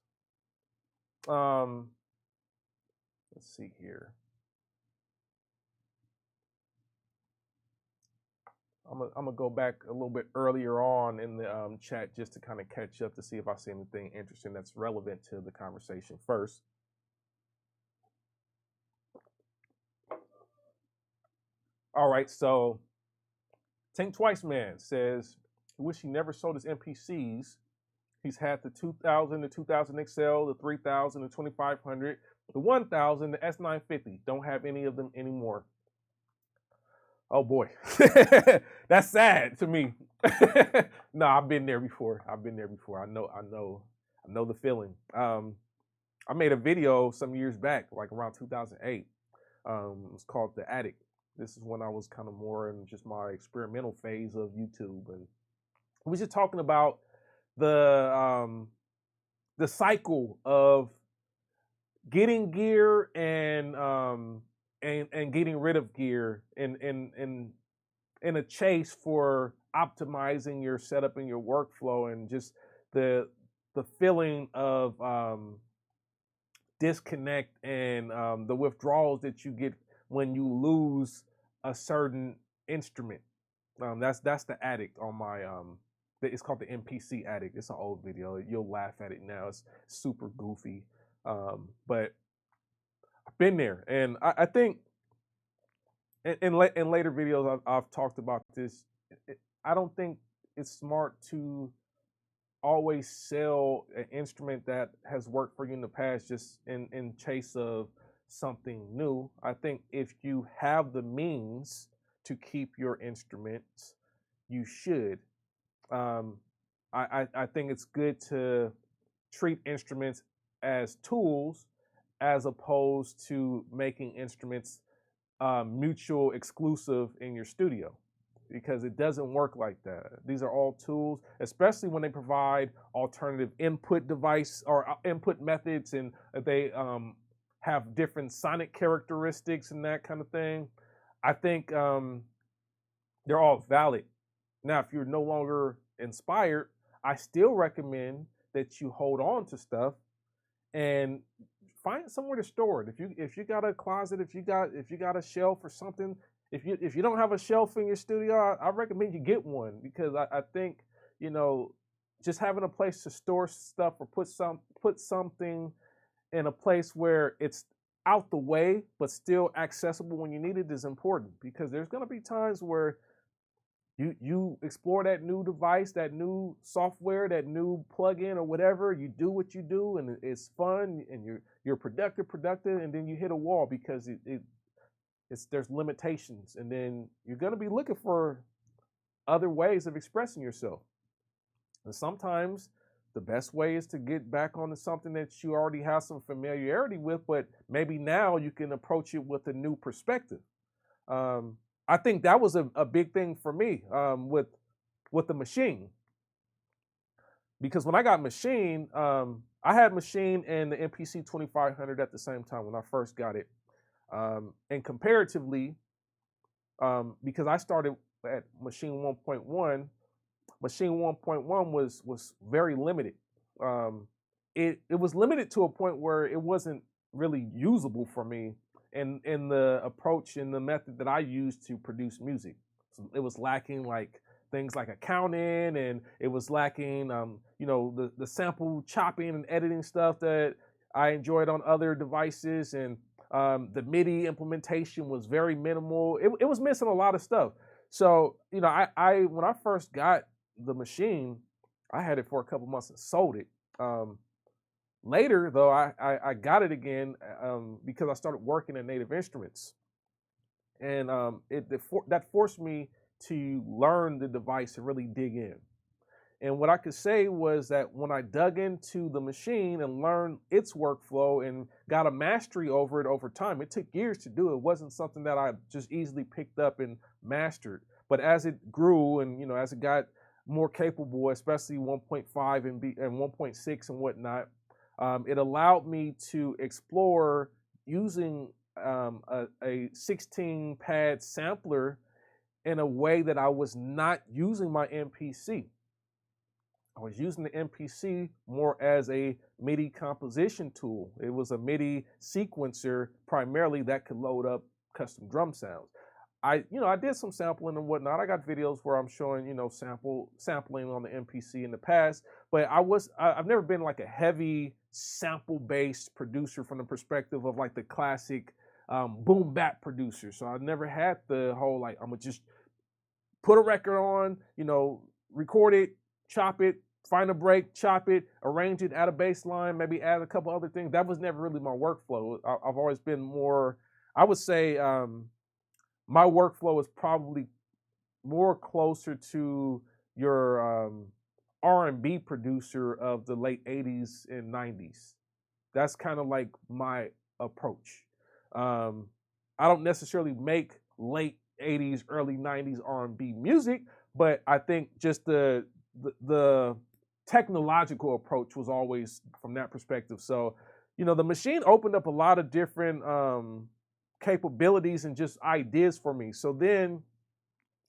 Let's see here. I'm gonna go back a little bit earlier on in the chat just to kind of catch up to see if I see anything interesting that's relevant to the conversation first. All right, so Think Twice Man says, I wish he never sold his MPCs. He's had the 2000, the 2000 XL, the 3000, the 2500, the 1000, the S950. Don't have any of them anymore. Oh boy, that's sad to me. No, I've been there before. I know the feeling. I made a video some years back, like around 2008. It's called The Attic. This is when I was kind of more in just my experimental phase of YouTube, and we was just talking about the cycle of getting gear and getting rid of gear in a chase for optimizing your setup and your workflow, and just the feeling of disconnect and the withdrawals that you get when you lose a certain instrument. That's the addict on my it's called the MPC addict. It's an old video. You'll laugh at it now. It's super goofy, but I've been there, and I think in later videos I've talked about this. I don't think it's smart to always sell an instrument that has worked for you in the past just in chase of something new. I think if you have the means to keep your instruments, you should. I think it's good to treat instruments as tools as opposed to making instruments mutual exclusive in your studio, because it doesn't work like that. These are all tools, especially when they provide alternative input device or input methods, and they have different sonic characteristics and that kind of thing. I think they're all valid. Now, if you're no longer inspired, I still recommend that you hold on to stuff and find somewhere to store it. If you got a closet, if you got a shelf or something, if you don't have a shelf in your studio, I recommend you get one, because I think, you know, just having a place to store stuff or put something in a place where it's out the way but still accessible when you need it is important, because there's going to be times where you explore that new device, that new software, that new plugin or whatever. You do what you do, and it's fun, and you're productive, and then you hit a wall because there's limitations, and then you're going to be looking for other ways of expressing yourself. And sometimes the best way is to get back onto something that you already have some familiarity with, but maybe now you can approach it with a new perspective. I think that was a big thing for me with the Machine, because when I got Machine, I had Machine and the MPC 2500 at the same time when I first got it, and comparatively, because I started at Machine 1.1, Machine 1.1 was very limited. It was limited to a point where it wasn't really usable for me in the approach and the method that I used to produce music. So it was lacking like things like accounting, and it was lacking, you know, the sample chopping and editing stuff that I enjoyed on other devices, and the MIDI implementation was very minimal. It was missing a lot of stuff. So, you know, I when I first got the Machine, I had it for a couple months and sold it. Later, though, I got it again because I started working at Native Instruments, and that forced me to learn the device and really dig in. And what I could say was that when I dug into the Machine and learned its workflow and got a mastery over it over time, it took years to do. It wasn't something that I just easily picked up and mastered. But as it grew, and you know, as it got more capable, especially 1.5 and 1.6 and whatnot, it allowed me to explore using a 16 pad sampler in a way that I was not using my MPC. I was using the MPC more as a MIDI composition tool. It was a MIDI sequencer primarily that could load up custom drum sounds. I did some sampling and whatnot. I got videos where I'm showing, you know, sampling on the MPC in the past, but I've never been like a heavy sample-based producer from the perspective of like the classic boom bap producer. So I never had the whole like, I'm gonna just put a record on, you know, record it, chop it, find a break, chop it, arrange it, add a bass line, maybe add a couple other things. That was never really my workflow. I've always been more, I would say, my workflow is probably more closer to your R&B producer of the late 80s and 90s. That's kind of like my approach. I don't necessarily make late 80s, early 90s R&B music, but I think just the technological approach was always from that perspective. So, the machine opened up a lot of different capabilities and just ideas for me. So then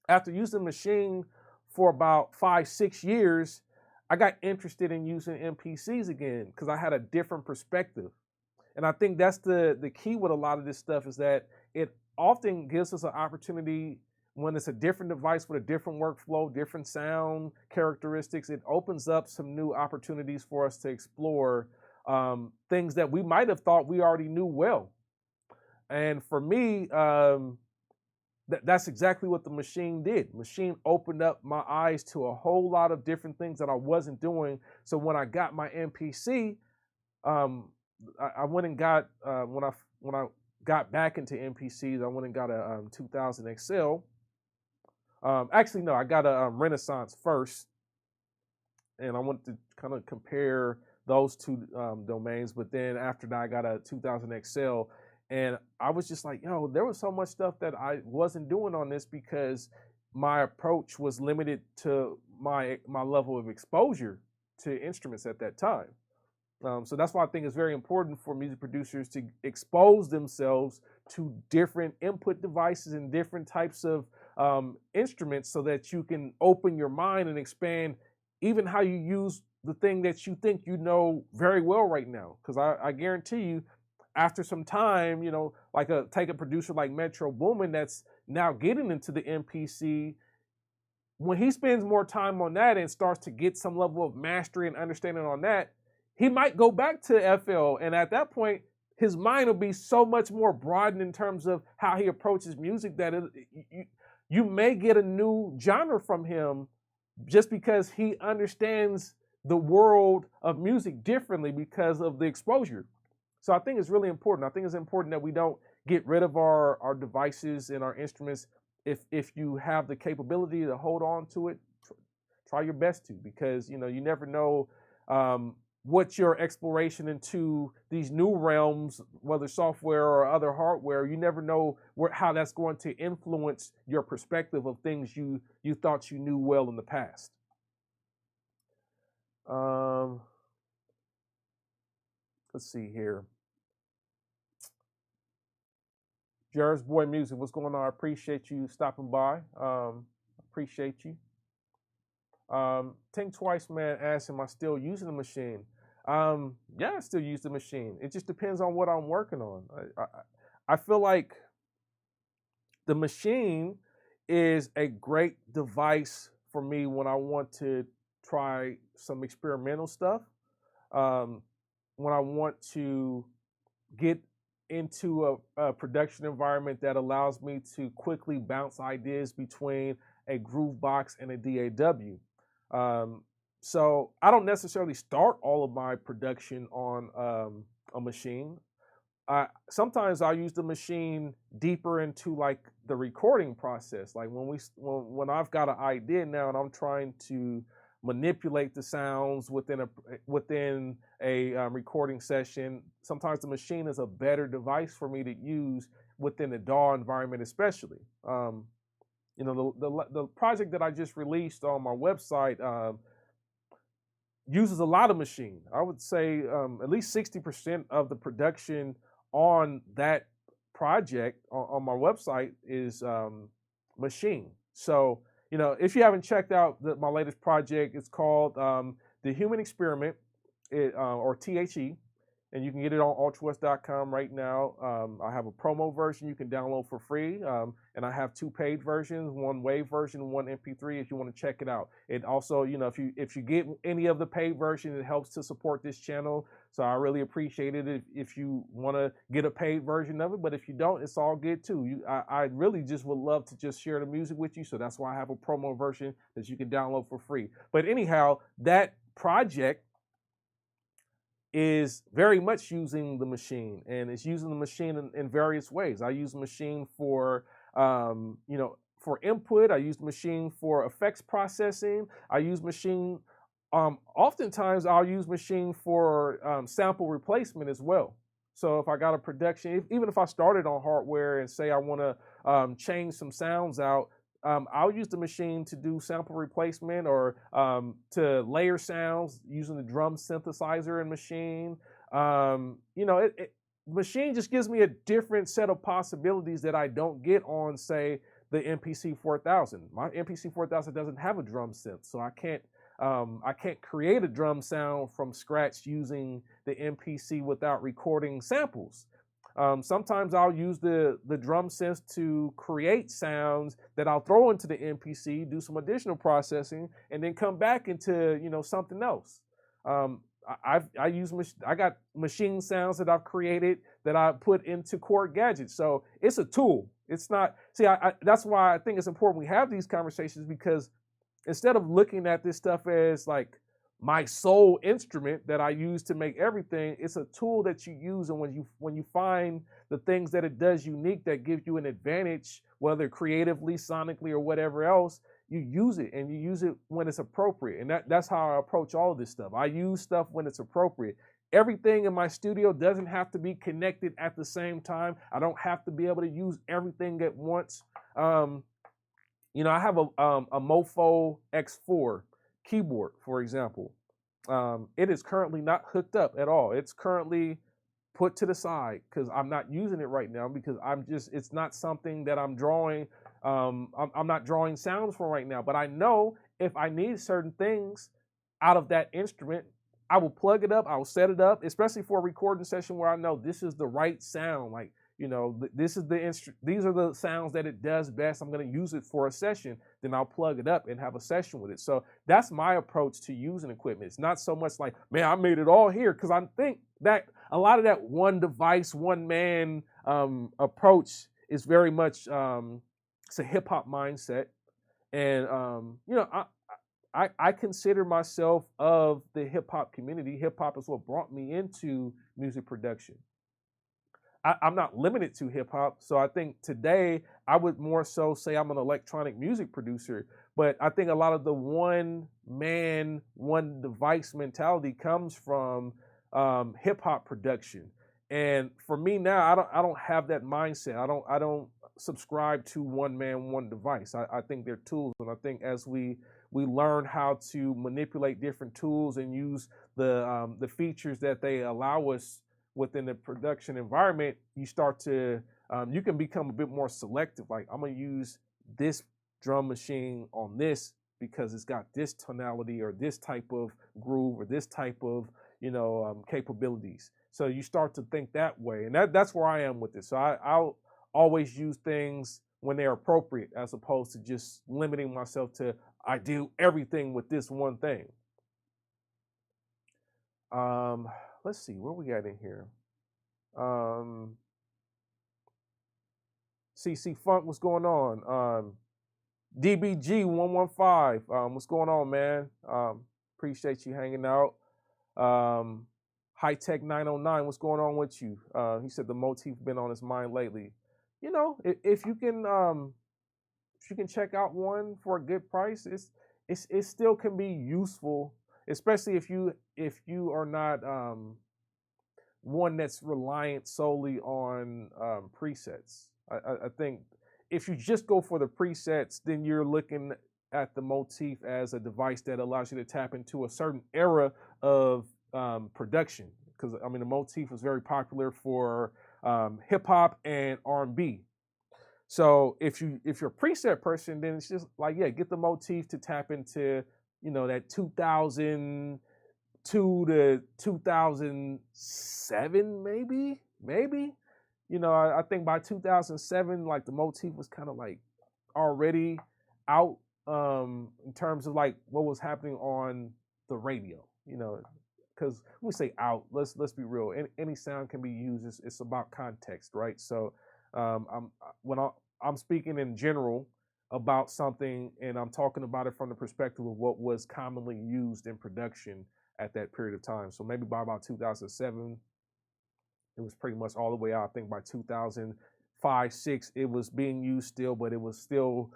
after using the machine for about 5-6 years, I got interested in using MPCs again because I had a different perspective. And I think that's the key with a lot of this stuff, is that it often gives us an opportunity when it's a different device with a different workflow, different sound characteristics. It opens up some new opportunities for us to explore things that we might have thought we already knew well. And for me, that's exactly what the machine did. Machine opened up my eyes to a whole lot of different things that I wasn't doing. So when I got my MPC, I went and got when I got back into MPCs, I went and got a 2000 XL. Actually, no, I got a Renaissance first, and I wanted to kind of compare those two domains. But then after that, I got a 2000 XL. And I was just like, yo, there was so much stuff that I wasn't doing on this because my approach was limited to my level of exposure to instruments at that time. So that's why I think it's very important for music producers to expose themselves to different input devices and different types of instruments so that you can open your mind and expand even how you use the thing that you think you know very well right now. Because I guarantee you, after some time, take a producer like Metro Boomin that's now getting into the MPC, when he spends more time on that and starts to get some level of mastery and understanding on that, he might go back to FL. And at that point, his mind will be so much more broadened in terms of how he approaches music that you may get a new genre from him just because he understands the world of music differently because of the exposure. So I think it's really important. I think it's important that we don't get rid of our devices and our instruments. If you have the capability to hold on to it, try your best to, because you never know what your exploration into these new realms, whether software or other hardware, you never know how that's going to influence your perspective of things you thought you knew well in the past. Let's see here. Jared's Boy Music, what's going on? I appreciate you stopping by. Appreciate you. Think Twice, man, asked, am I still using the machine? Yeah, I still use the machine. It just depends on what I'm working on. I feel like the machine is a great device for me when I want to try some experimental stuff. When I want to get into a production environment that allows me to quickly bounce ideas between a groovebox and a DAW. So I don't necessarily start all of my production on a machine. Sometimes I use the machine deeper into like the recording process. Like when I've got an idea now and I'm trying to manipulate the sounds within a recording session, sometimes the machine is a better device for me to use within the DAW environment, especially. The project that I just released on my website uses a lot of machine. I would say at least 60% of the production on that project on my website is machine. So, if you haven't checked out my latest project, it's called The Human Experiment, or THE, and you can get it on ultrawest.com right now. I have a promo version you can download for free, and I have 2 paid versions, one WAV version and one MP3 if you want to check it out. It also, if you get any of the paid version, it helps to support this channel. So I really appreciate it if you want to get a paid version of it. But if you don't, it's all good too. I really just would love to just share the music with you. So that's why I have a promo version that you can download for free. But anyhow, that project is very much using the machine, and it's using the machine in various ways. I use the machine for You know, for input, I use the machine for effects processing. I use machine, oftentimes I'll use machine for sample replacement as well. So if I got a production, even if I started on hardware and say I want to change some sounds out, I'll use the machine to do sample replacement or to layer sounds using the drum synthesizer and machine. You know, machine just gives me a different set of possibilities that I don't get on, say, the MPC 4000. My MPC 4000 doesn't have a drum synth, so I can't create a drum sound from scratch using the MPC without recording samples. Sometimes I'll use the drum synth to create sounds that I'll throw into the MPC, do some additional processing, and then come back into, you know, something else. I got machine sounds that I've created that I put into Chord Gadgets. So it's a tool. It's not, see, that's why I think it's important we have these conversations, because instead of looking at this stuff as like my sole instrument that I use to make everything, it's a tool that you use, and when you find the things that it does unique that give you an advantage, whether creatively, sonically, or whatever else, you use it, and you use it when it's appropriate. And that's how I approach all of this stuff. I use stuff when it's appropriate. Everything in my studio doesn't have to be connected at the same time. I don't have to be able to use everything at once. You know, I have a Mofo X4 keyboard, for example. It is currently not hooked up at all. It's currently put to the side because I'm not using it right now, because it's not something that I'm drawing. I'm not drawing sounds from right now, but I know if I need certain things out of that instrument, I will plug it up, I will set it up, especially for a recording session where I know this is the right sound. Like, you know, these are the sounds that it does best. I'm going to use it for a session. Then I'll plug it up and have a session with it. So that's my approach to using equipment. It's not so much like, man, I made it all here, because I think that a lot of that one device, one man approach is very much it's a hip hop mindset. And you know, I consider myself of the hip hop community. Hip hop is what brought me into music production. I'm not limited to hip hop. So I think today I would more so say I'm an electronic music producer. But I think a lot of the one man, one device mentality comes from hip hop production. And for me now, I don't have that mindset. I don't subscribe to one man, one device. I think they're tools. And I think as we learn how to manipulate different tools and use the features that they allow us within the production environment, you start to, you can become a bit more selective. Like, I'm gonna use this drum machine on this because it's got this tonality or this type of groove or this type of, you know, capabilities. So you start to think that way. And that's where I am with it. So I'll always use things when they're appropriate, as opposed to just limiting myself to, I do everything with this one thing. Let's see, where we at in here? CC Funk, what's going on? DBG115, what's going on, man? Appreciate you hanging out. High Tech 909, what's going on with you? He said the Motif been on his mind lately. You know, if you can check out one for a good price, it still can be useful, especially if you are not one that's reliant solely on presets. I think if you just go for the presets, then you're looking at the Motif as a device that allows you to tap into a certain era of production. Because I mean, the Motif was very popular for hip hop and R&B. So if you're a preset person, then it's just like, yeah, get the Motif to tap into, you know, that 2002 to 2007, maybe. You know, I think by 2007, like the Motif was kind of like already out in terms of like what was happening on the radio. You know, because when we say out, let's be real. Any sound can be used. It's about context, right? So when I'm speaking in general about something, and I'm talking about it from the perspective of what was commonly used in production at that period of time. So maybe by about 2007, it was pretty much all the way out. I think by 2005 5, 6, it was being used still, but it was still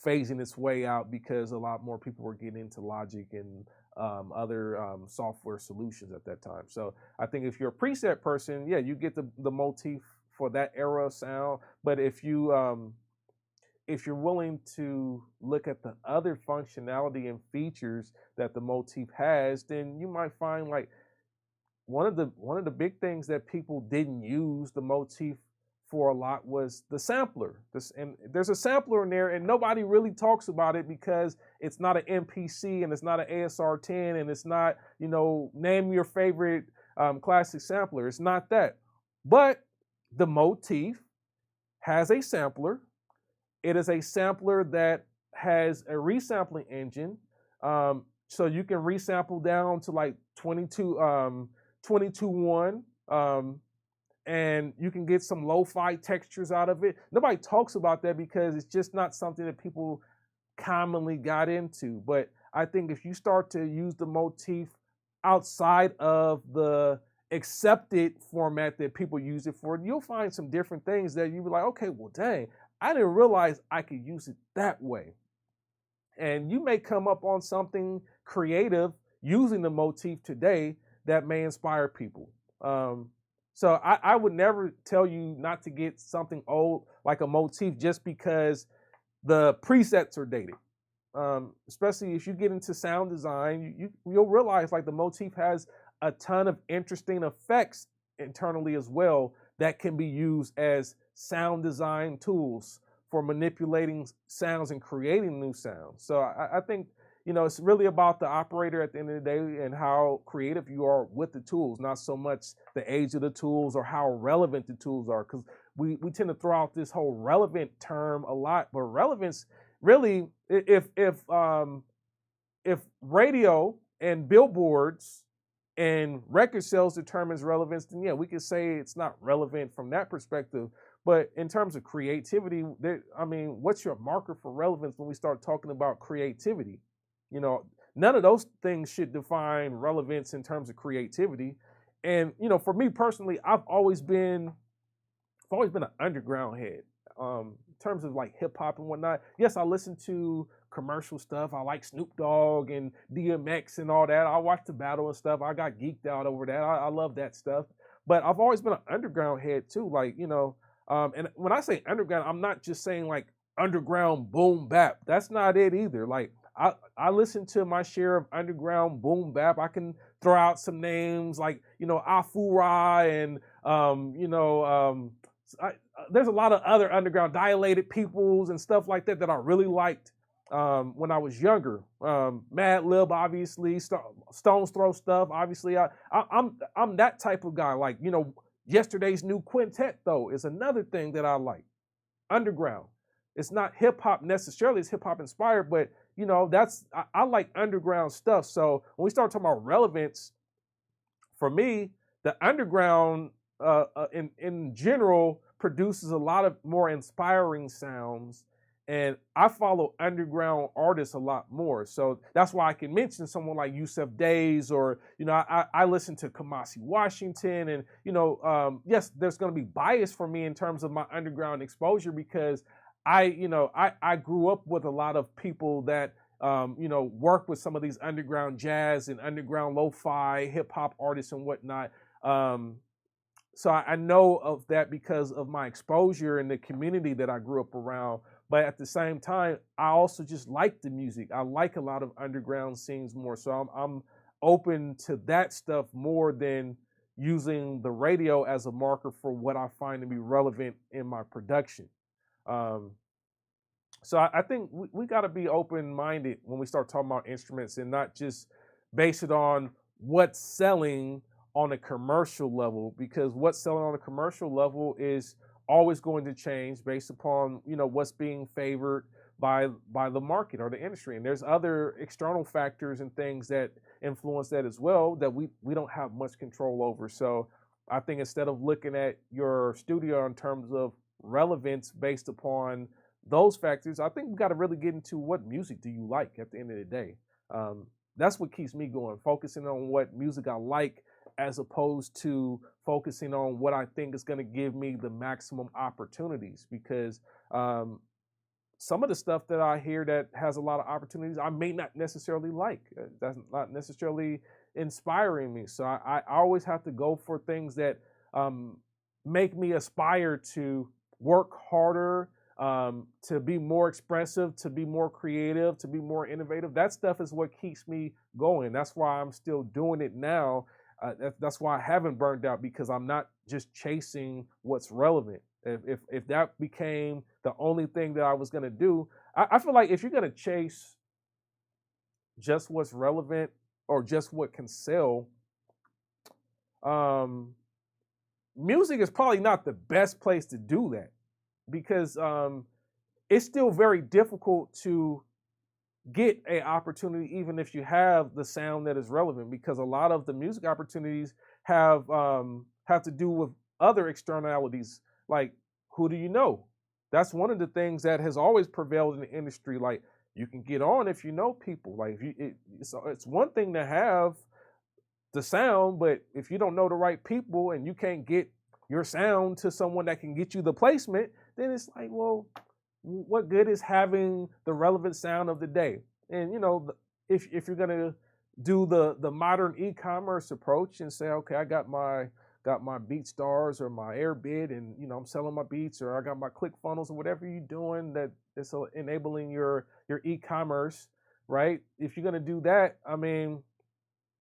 phasing its way out because a lot more people were getting into Logic and other software solutions at that time. So I think if you're a preset person, yeah, you get the Motif for that era of sound. But if you're willing to look at the other functionality and features that the Motif has, then you might find like one of the big things that people didn't use the Motif for a lot was the sampler. And there's a sampler in there, and nobody really talks about it because it's not an MPC and it's not an ASR10 and it's not, name your favorite classic sampler. It's not that. But the Motif has a sampler. It is a sampler that has a resampling engine. So you can resample down to like 22.1. And you can get some lo-fi textures out of it. Nobody talks about that because it's just not something that people commonly got into. But I think if you start to use the Motif outside of the accepted format that people use it for, you'll find some different things that you'll be like, okay, well, dang, I didn't realize I could use it that way. And you may come up on something creative using the Motif today that may inspire people. So I would never tell you not to get something old like a Motif just because the presets are dated. Especially if you get into sound design, you'll realize like the Motif has a ton of interesting effects internally as well that can be used as sound design tools for manipulating sounds and creating new sounds. So I think, it's really about the operator at the end of the day and how creative you are with the tools, not so much the age of the tools or how relevant the tools are. Because we tend to throw out this whole relevant term a lot, but relevance really, if radio and billboards and record sales determines relevance, then yeah, we can say it's not relevant from that perspective. But in terms of creativity, what's your marker for relevance when we start talking about creativity? None of those things should define relevance in terms of creativity. And, for me personally, I've always been an underground head. In terms of like hip hop and whatnot. Yes, I listen to commercial stuff. I like Snoop Dogg and DMX and all that. I watch the battle and stuff. I got geeked out over that. I love that stuff. But I've always been an underground head too. Like, and when I say underground, I'm not just saying like underground boom bap. That's not it either. Like, I listen to my share of underground boom bap. I can throw out some names like, Afura and, there's a lot of other underground Dilated Peoples and stuff like that I really liked when I was younger. Mad Lib, obviously, Stone's Throw stuff. Obviously, I'm that type of guy. Like, Yesterday's New Quintet, though, is another thing that I like. Underground. It's not hip hop necessarily, it's hip hop inspired, but I like underground stuff. So when we start talking about relevance, for me, the underground in general produces a lot of more inspiring sounds, and I follow underground artists a lot more. So that's why I can mention someone like Yusef Days, or I listen to Kamasi Washington, and yes, there's going to be bias for me in terms of my underground exposure because I grew up with a lot of people that work with some of these underground jazz and underground lo-fi hip hop artists and whatnot. So I know of that because of my exposure in the community that I grew up around. But at the same time, I also just like the music. I like a lot of underground scenes more. So I'm open to that stuff more than using the radio as a marker for what I find to be relevant in my production. So I think we got to be open-minded when we start talking about instruments and not just base it on what's selling on a commercial level, because what's selling on a commercial level is always going to change based upon what's being favored by the market or the industry. And there's other external factors and things that influence that as well that we don't have much control over. So I think instead of looking at your studio in terms of relevance based upon those factors, I think we got to really get into what music do you like at the end of the day. That's what keeps me going, focusing on what music I like as opposed to focusing on what I think is going to give me the maximum opportunities. Because some of the stuff that I hear that has a lot of opportunities, I may not necessarily like. That's not necessarily inspiring me. So I always have to go for things that make me aspire to work harder, to be more expressive, to be more creative, to be more innovative. That stuff is what keeps me going. That's why I'm still doing it now. That's why I haven't burned out, because I'm not just chasing what's relevant. If that became the only thing that I was going to do, I feel like if you're going to chase just what's relevant or just what can sell, music is probably not the best place to do that, because it's still very difficult to get an opportunity even if you have the sound that is relevant, because a lot of the music opportunities have to do with other externalities, like who do you know? That's one of the things that has always prevailed in the industry. Like, you can get on if you know people. Like, it's one thing to have the sound, but if you don't know the right people and you can't get your sound to someone that can get you the placement, then it's like, well, what good is having the relevant sound of the day? And if you're gonna do the modern e-commerce approach and say, okay, I got my BeatStars or my Airbid, and I'm selling my beats, or I got my ClickFunnels, or whatever you're doing that is enabling your e-commerce, right? If you're gonna do that, I mean,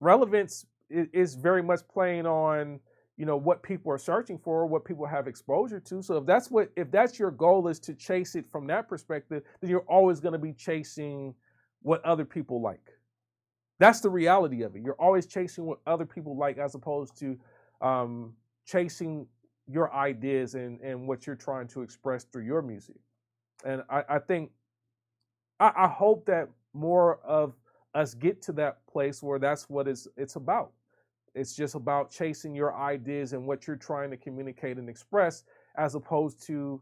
relevance is very much playing on what people are searching for, what people have exposure to. So if that's your goal, is to chase it from that perspective, then you're always going to be chasing what other people like. That's the reality of it. You're always chasing what other people like, as opposed to chasing your ideas and what you're trying to express through your music. And I think I hope that more of us get to that place where that's what it's about. It's just about chasing your ideas and what you're trying to communicate and express, as opposed to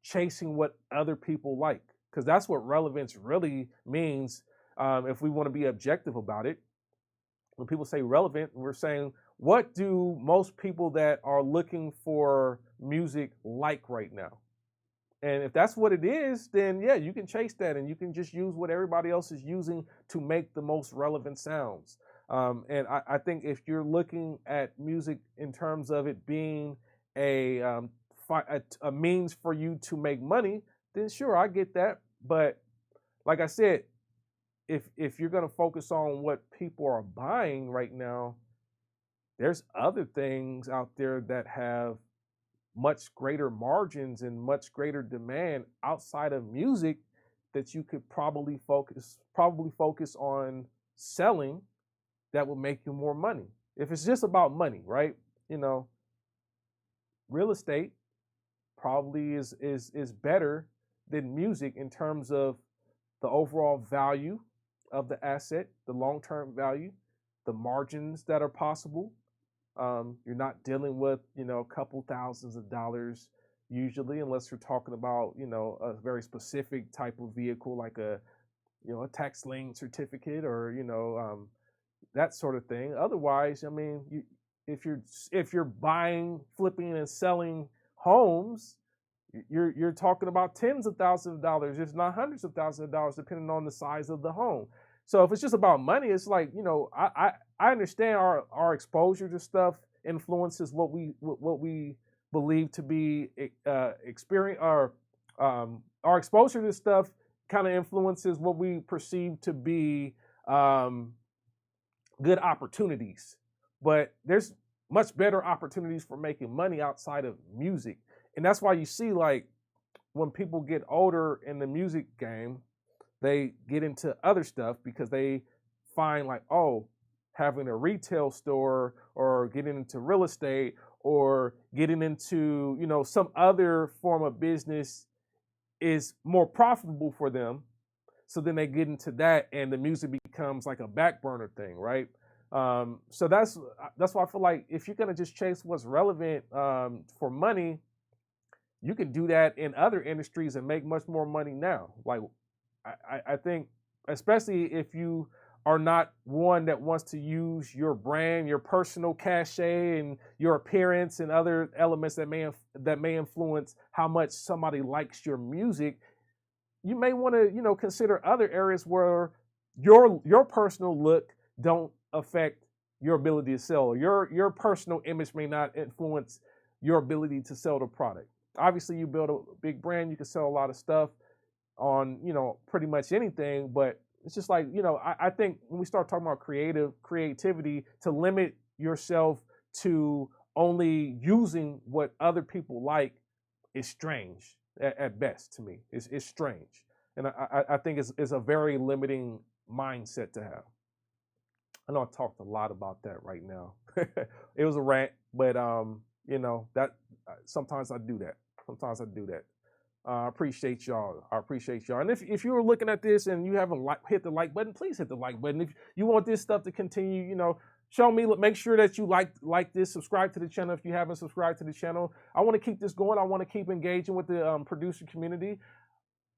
chasing what other people like. Because that's what relevance really means, if we want to be objective about it. When people say relevant, we're saying, what do most people that are looking for music like right now? And if that's what it is, then yeah, you can chase that, and you can just use what everybody else is using to make the most relevant sounds. And I think if you're looking at music in terms of it being a means for you to make money, then sure, I get that. But like I said, if you're going to focus on what people are buying right now, there's other things out there that have much greater margins and much greater demand outside of music that you could probably focus on selling, that will make you more money. If it's just about money, right? Real estate probably is better than music in terms of the overall value of the asset, the long-term value, the margins that are possible. You're not dealing with, a couple thousands of dollars usually, unless you're talking about, a very specific type of vehicle, like a tax lien certificate, or, that sort of thing. Otherwise, I mean, if you're buying, flipping, and selling homes, you're talking about tens of thousands of dollars, if not hundreds of thousands of dollars, depending on the size of the home. So if it's just about money, it's like, I understand our exposure to stuff influences what we believe to be experience, or our exposure to stuff kind of influences what we perceive to be good opportunities. But there's much better opportunities for making money outside of music. And that's why you see, like, when people get older in the music game, they get into other stuff because they find, like, oh, having a retail store, or getting into real estate, or getting into, some other form of business is more profitable for them. So then they get into that, and the music becomes like a back burner thing, right? So that's why I feel like if you're gonna just chase what's relevant for money, you can do that in other industries and make much more money now. Like, I think, especially if you are not one that wants to use your brand, your personal cachet, and your appearance and other elements that may influence how much somebody likes your music, you may want to, consider other areas where your personal look don't affect your ability to sell. Your personal image may not influence your ability to sell the product. Obviously, you build a big brand, you can sell a lot of stuff on, pretty much anything, but it's just like, I think when we start talking about creativity, to limit yourself to only using what other people like is strange at best to me. It's strange. And I think it's a very limiting mindset to have. I know I talked a lot about that right now. It was a rant, but that sometimes I do that. I appreciate y'all. And if you were looking at this and you haven't hit the like button, please hit the like button. If you want this stuff to continue, show me. Make sure that you like this. Subscribe to the channel if you haven't subscribed to the channel. I want to keep this going. I want to keep engaging with the producer community.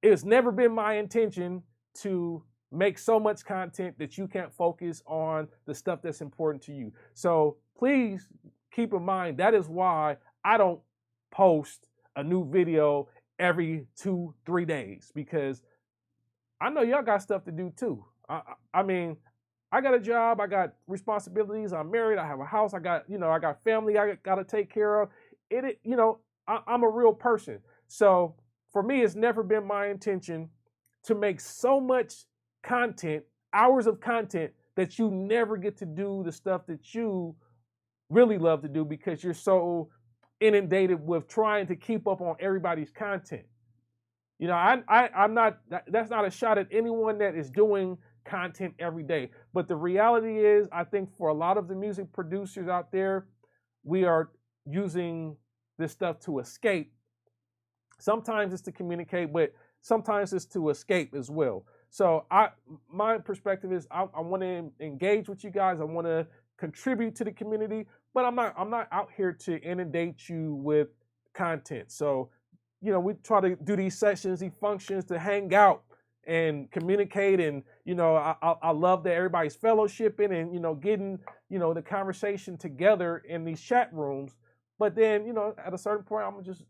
It's never been my intention to make so much content that you can't focus on the stuff that's important to you. So please keep in mind, that is why I don't post a new video every 2-3 days, because I know y'all got stuff to do too. I mean, I got a job, I got responsibilities, I'm married, I have a house, I got family I got to take care of. I'm a real person. So for me, it's never been my intention to make so much content, hours of content, that you never get to do the stuff that you really love to do because you're so inundated with trying to keep up on everybody's content. I'm not, that's not a shot at anyone that is doing content every day. But the reality is, I think for a lot of the music producers out there, we are using this stuff to escape. Sometimes it's to communicate, but sometimes it's to escape as well. So my perspective is I want to engage with you guys. I want to contribute to the community, but I'm not out here to inundate you with content. So, we try to do these sessions, these functions to hang out and communicate. And, I love that everybody's fellowshipping and, getting, the conversation together in these chat rooms. But then, at a certain point, I'm going to just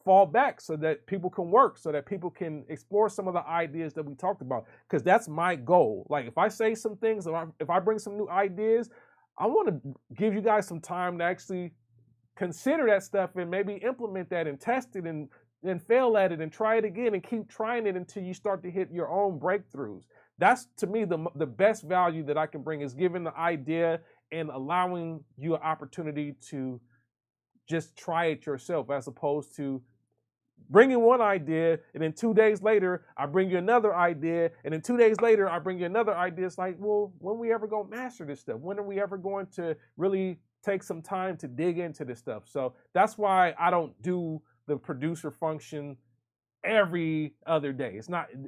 fall back so that people can work, so that people can explore some of the ideas that we talked about. Because that's my goal. Like, if I say some things, if I bring some new ideas, I want to give you guys some time to actually consider that stuff and maybe implement that and test it and fail at it and try it again and keep trying it until you start to hit your own breakthroughs. That's, to me, the best value that I can bring, is giving the idea and allowing you an opportunity to just try it yourself, as opposed to bringing one idea and then 2 days later I bring you another idea and then 2 days later I bring you another idea. It's like, well, when are we ever going to master this stuff? When are we ever going to really take some time to dig into this stuff? So that's why I don't do the producer function every other day.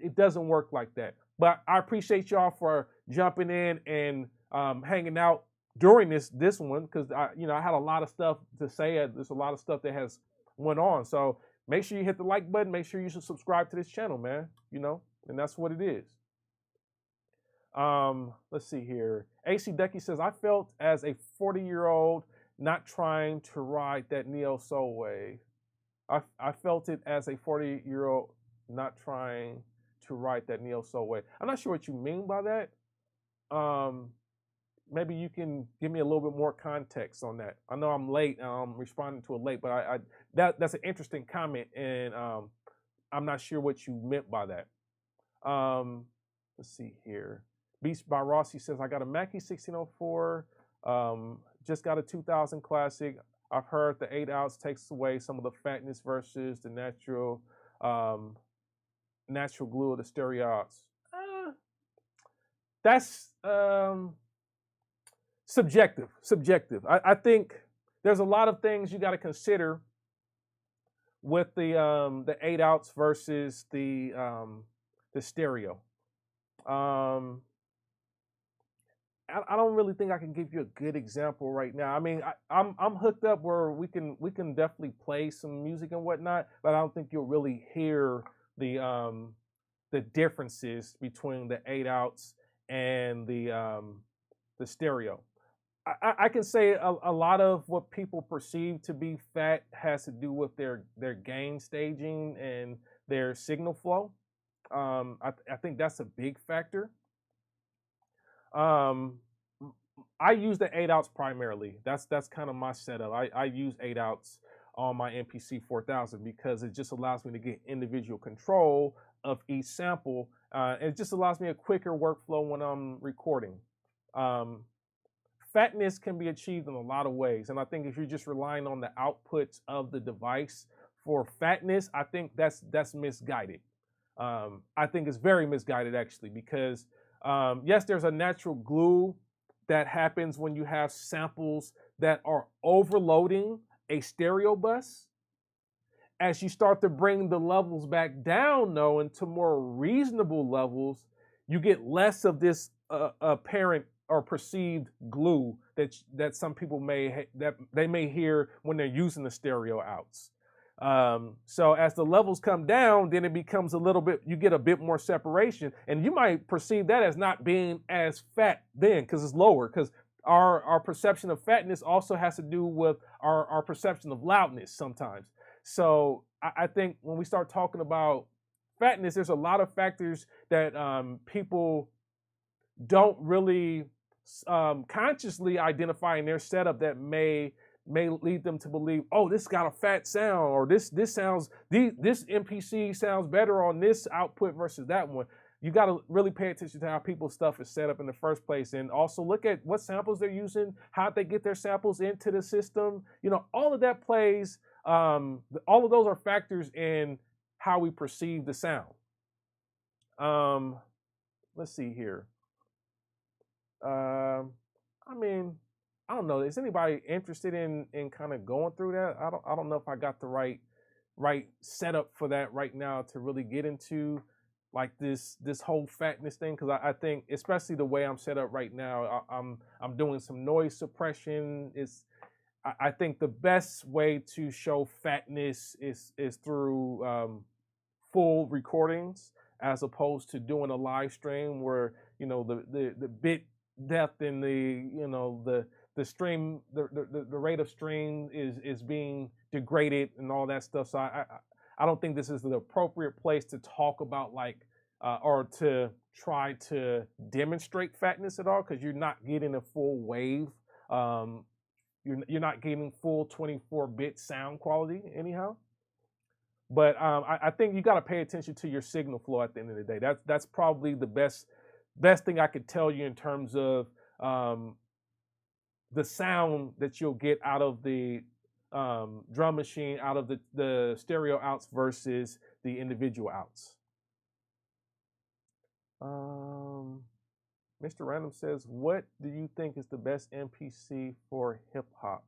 It doesn't work like that. But I appreciate y'all for jumping in and hanging out during this one, because I had a lot of stuff to say. There's a lot of stuff that has went on. So make sure you hit the like button. Make sure you should subscribe to this channel, man. And that's what it is. Let's see here. AC Ducky says, I felt as a 40-year-old not trying to ride that neo soul wave. I felt it as a 40-year-old not trying to ride that neo soul wave. I'm not sure what you mean by that. Maybe you can give me a little bit more context on that. I know I'm late. I'm responding to it late, but that's an interesting comment, and I'm not sure what you meant by that. Let's see here. Beast by Rossi says, I got a Mackie 1604. Just got a 2000 Classic. I've heard the 8 outs takes away some of the fatness versus the natural glue of the stereo outs. That's subjective. I think there's a lot of things you got to consider with the 8 outs versus the stereo. I don't really think I can give you a good example right now. I mean, I'm hooked up where we can definitely play some music and whatnot, but I don't think you'll really hear the differences between the 8 outs and the stereo. I can say a lot of what people perceive to be fat has to do with their gain staging and their signal flow. I think that's a big factor. Um, I use the 8 outs primarily. That's kind of my setup. I use 8 outs on my MPC 4000 because it just allows me to get individual control of each sample. It just allows me a quicker workflow when I'm recording. Fatness can be achieved in a lot of ways, and I think if you're just relying on the outputs of the device for fatness, I think that's misguided. I think it's very misguided actually because yes, there's a natural glue that happens when you have samples that are overloading a stereo bus. As you start to bring the levels back down, though, into more reasonable levels, you get less of this apparent or perceived glue that some people may hear when they're using the stereo outs. So as the levels come down, then it becomes a little bit, you get a bit more separation, and you might perceive that as not being as fat then because it's lower, because our perception of fatness also has to do with our perception of loudness sometimes. So I think when we start talking about fatness, there's a lot of factors that people don't really consciously identify in their setup that may lead them to believe, oh, this got a fat sound, or this MPC sounds better on this output versus that one. You got to really pay attention to how people's stuff is set up in the first place, and also look at what samples they're using, how they get their samples into the system. You know, all of that plays. All of those are factors in how we perceive the sound. Let's see here. I mean, I don't know. Is anybody interested in kind of going through that? I don't know if I got the right setup for that right now to really get into like this whole fatness thing, because I think, especially the way I'm set up right now, I'm doing some noise suppression. I think the best way to show fatness is through full recordings, as opposed to doing a live stream where, you know, the bit depth and the stream, the rate of stream is being degraded and all that stuff. So I don't think this is the appropriate place to talk about or to try to demonstrate fatness at all, because you're not getting a full wave. You're not getting full 24-bit sound quality anyhow. But I think you got to pay attention to your signal flow at the end of the day. That's probably the best thing I could tell you in terms of the sound that you'll get out of the drum machine, out of the stereo outs versus the individual outs. Mr. Random says, what do you think is the best MPC for hip hop?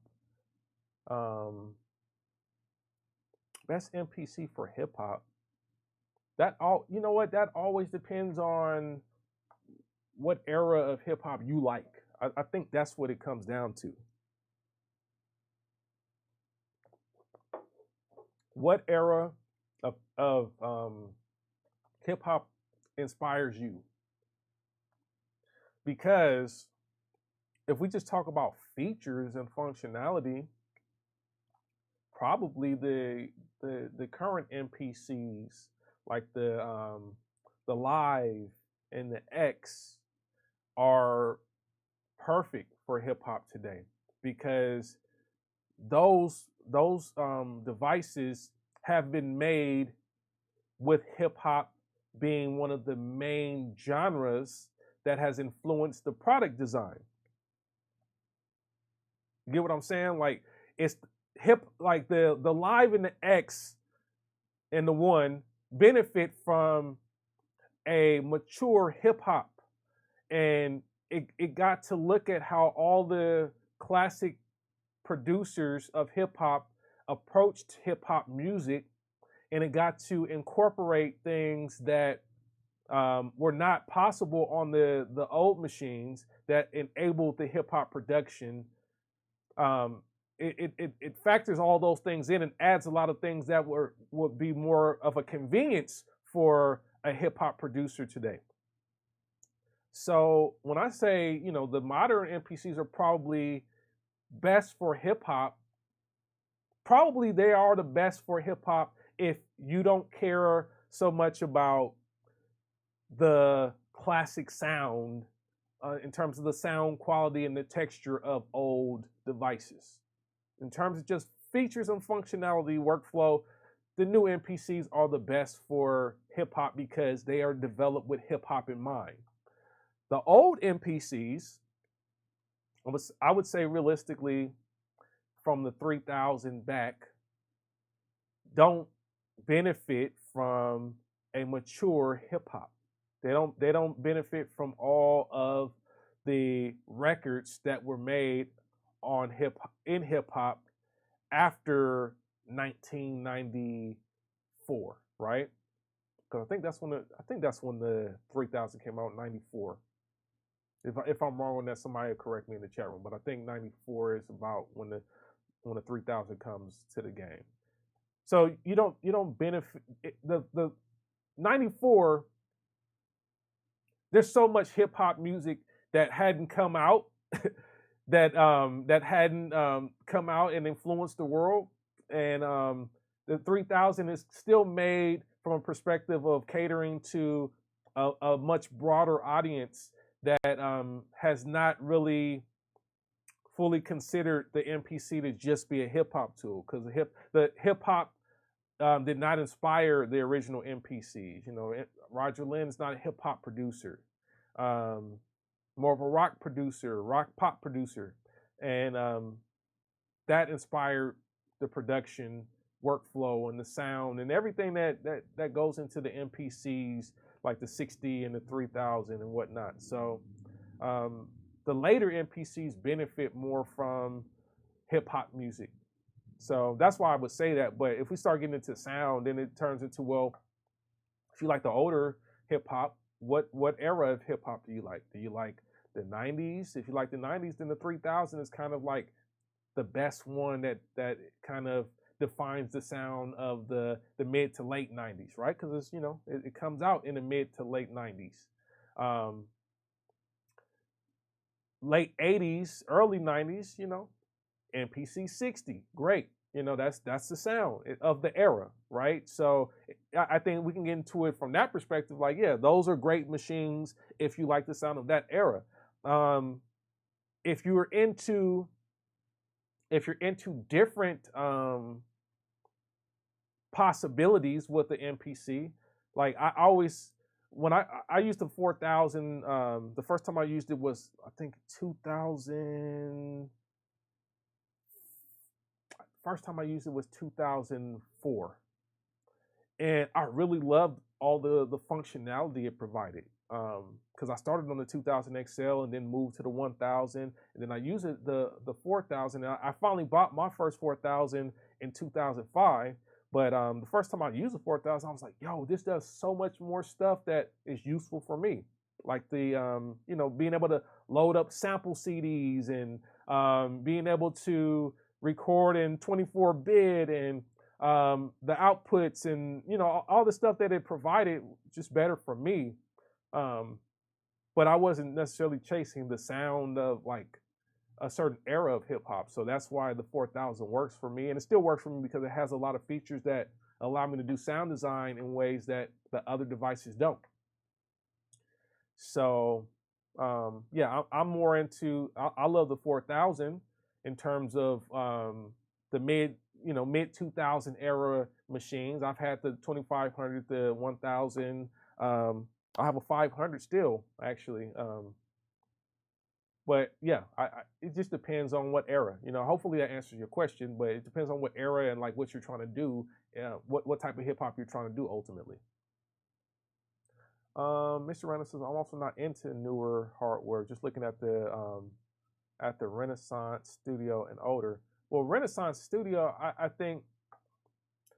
Best MPC for hip hop. You know what? That always depends on what era of hip hop you like. I think that's what it comes down to. What era of hip hop inspires you? Because if we just talk about features and functionality, probably the current MPCs, like the Live and the X, are perfect for hip hop today, because those devices have been made with hip hop being one of the main genres that has influenced the product design. You get what I'm saying? Like, it's like the Live and the X and the One benefit from a mature hip hop, and it got to look at how all the classic producers of hip hop approached hip hop music, and it got to incorporate things that were not possible on the old machines that enabled the hip hop production. It factors all those things in and adds a lot of things that would be more of a convenience for a hip hop producer today. So when I say, the modern MPCs are probably best for hip hop, probably they are the best for hip hop if you don't care so much about the classic sound in terms of the sound quality and the texture of old devices. In terms of just features and functionality, workflow, the new MPCs are the best for hip hop because they are developed with hip hop in mind. The old MPCs, I would say realistically, from the 3000 back, don't benefit from a mature hip hop. They don't benefit from all of the records that were made in hip hop after 1994, right? Because I think that's when the 3000 came out in 94. If I'm wrong on that, somebody will correct me in the chat room. But I think 94 is about when the 3000 comes to the game. So you don't benefit the 94. There's so much hip hop music that hadn't come out that hadn't come out and influenced the world, and the 3000 is still made from a perspective of catering to a much broader audience that has not really fully considered the MPC to just be a hip hop tool, because the hip hop did not inspire the original MPCs. Roger Lynn's not a hip hop producer, more of a rock producer, rock pop producer, and that inspired the production workflow and the sound and everything that goes into the MPCs, like the 60 and the 3000 and whatnot. So the later MPCs benefit more from hip hop music. So that's why I would say that. But if we start getting into sound, then it turns into, well, if you like the older hip hop, what era of hip hop do you like? Do you like the 90s? If you like the 90s, then the 3000 is kind of like the best one that kind of defines the sound of the mid to late 90s, right? Because it's, it comes out in the mid to late 90s. Late 80s, early 90s, MPC 60, great. That's the sound of the era, right? So I think we can get into it from that perspective. Like, yeah, those are great machines if you like the sound of that era. If you're into different possibilities with the MPC, like when I used the 4000, the first time I used it was, I think, 2000. First time I used it was 2004, and I really loved all the functionality it provided. Because I started on the 2000 XL and then moved to the 1000, and then I used it the 4000. And I finally bought my first 4000 in 2005. But the first time I used the 4000, I was like, yo, this does so much more stuff that is useful for me. Like the, being able to load up sample CDs and being able to record in 24-bit and the outputs and, all the stuff that it provided, just better for me. But I wasn't necessarily chasing the sound of like a certain era of hip hop. So that's why the 4000 works for me. And it still works for me because it has a lot of features that allow me to do sound design in ways that the other devices don't. So yeah, I'm more into, I love the 4000 in terms of the mid 2000 era machines. I've had the 2500, the 1000. I have a 500 still, actually. But yeah, it just depends on what era. Hopefully that answers your question, but it depends on what era and like what you're trying to do, what type of hip hop you're trying to do ultimately. Mr. Renaissance says, I'm also not into newer hardware, just looking at the Renaissance Studio and older. Well, Renaissance Studio, I think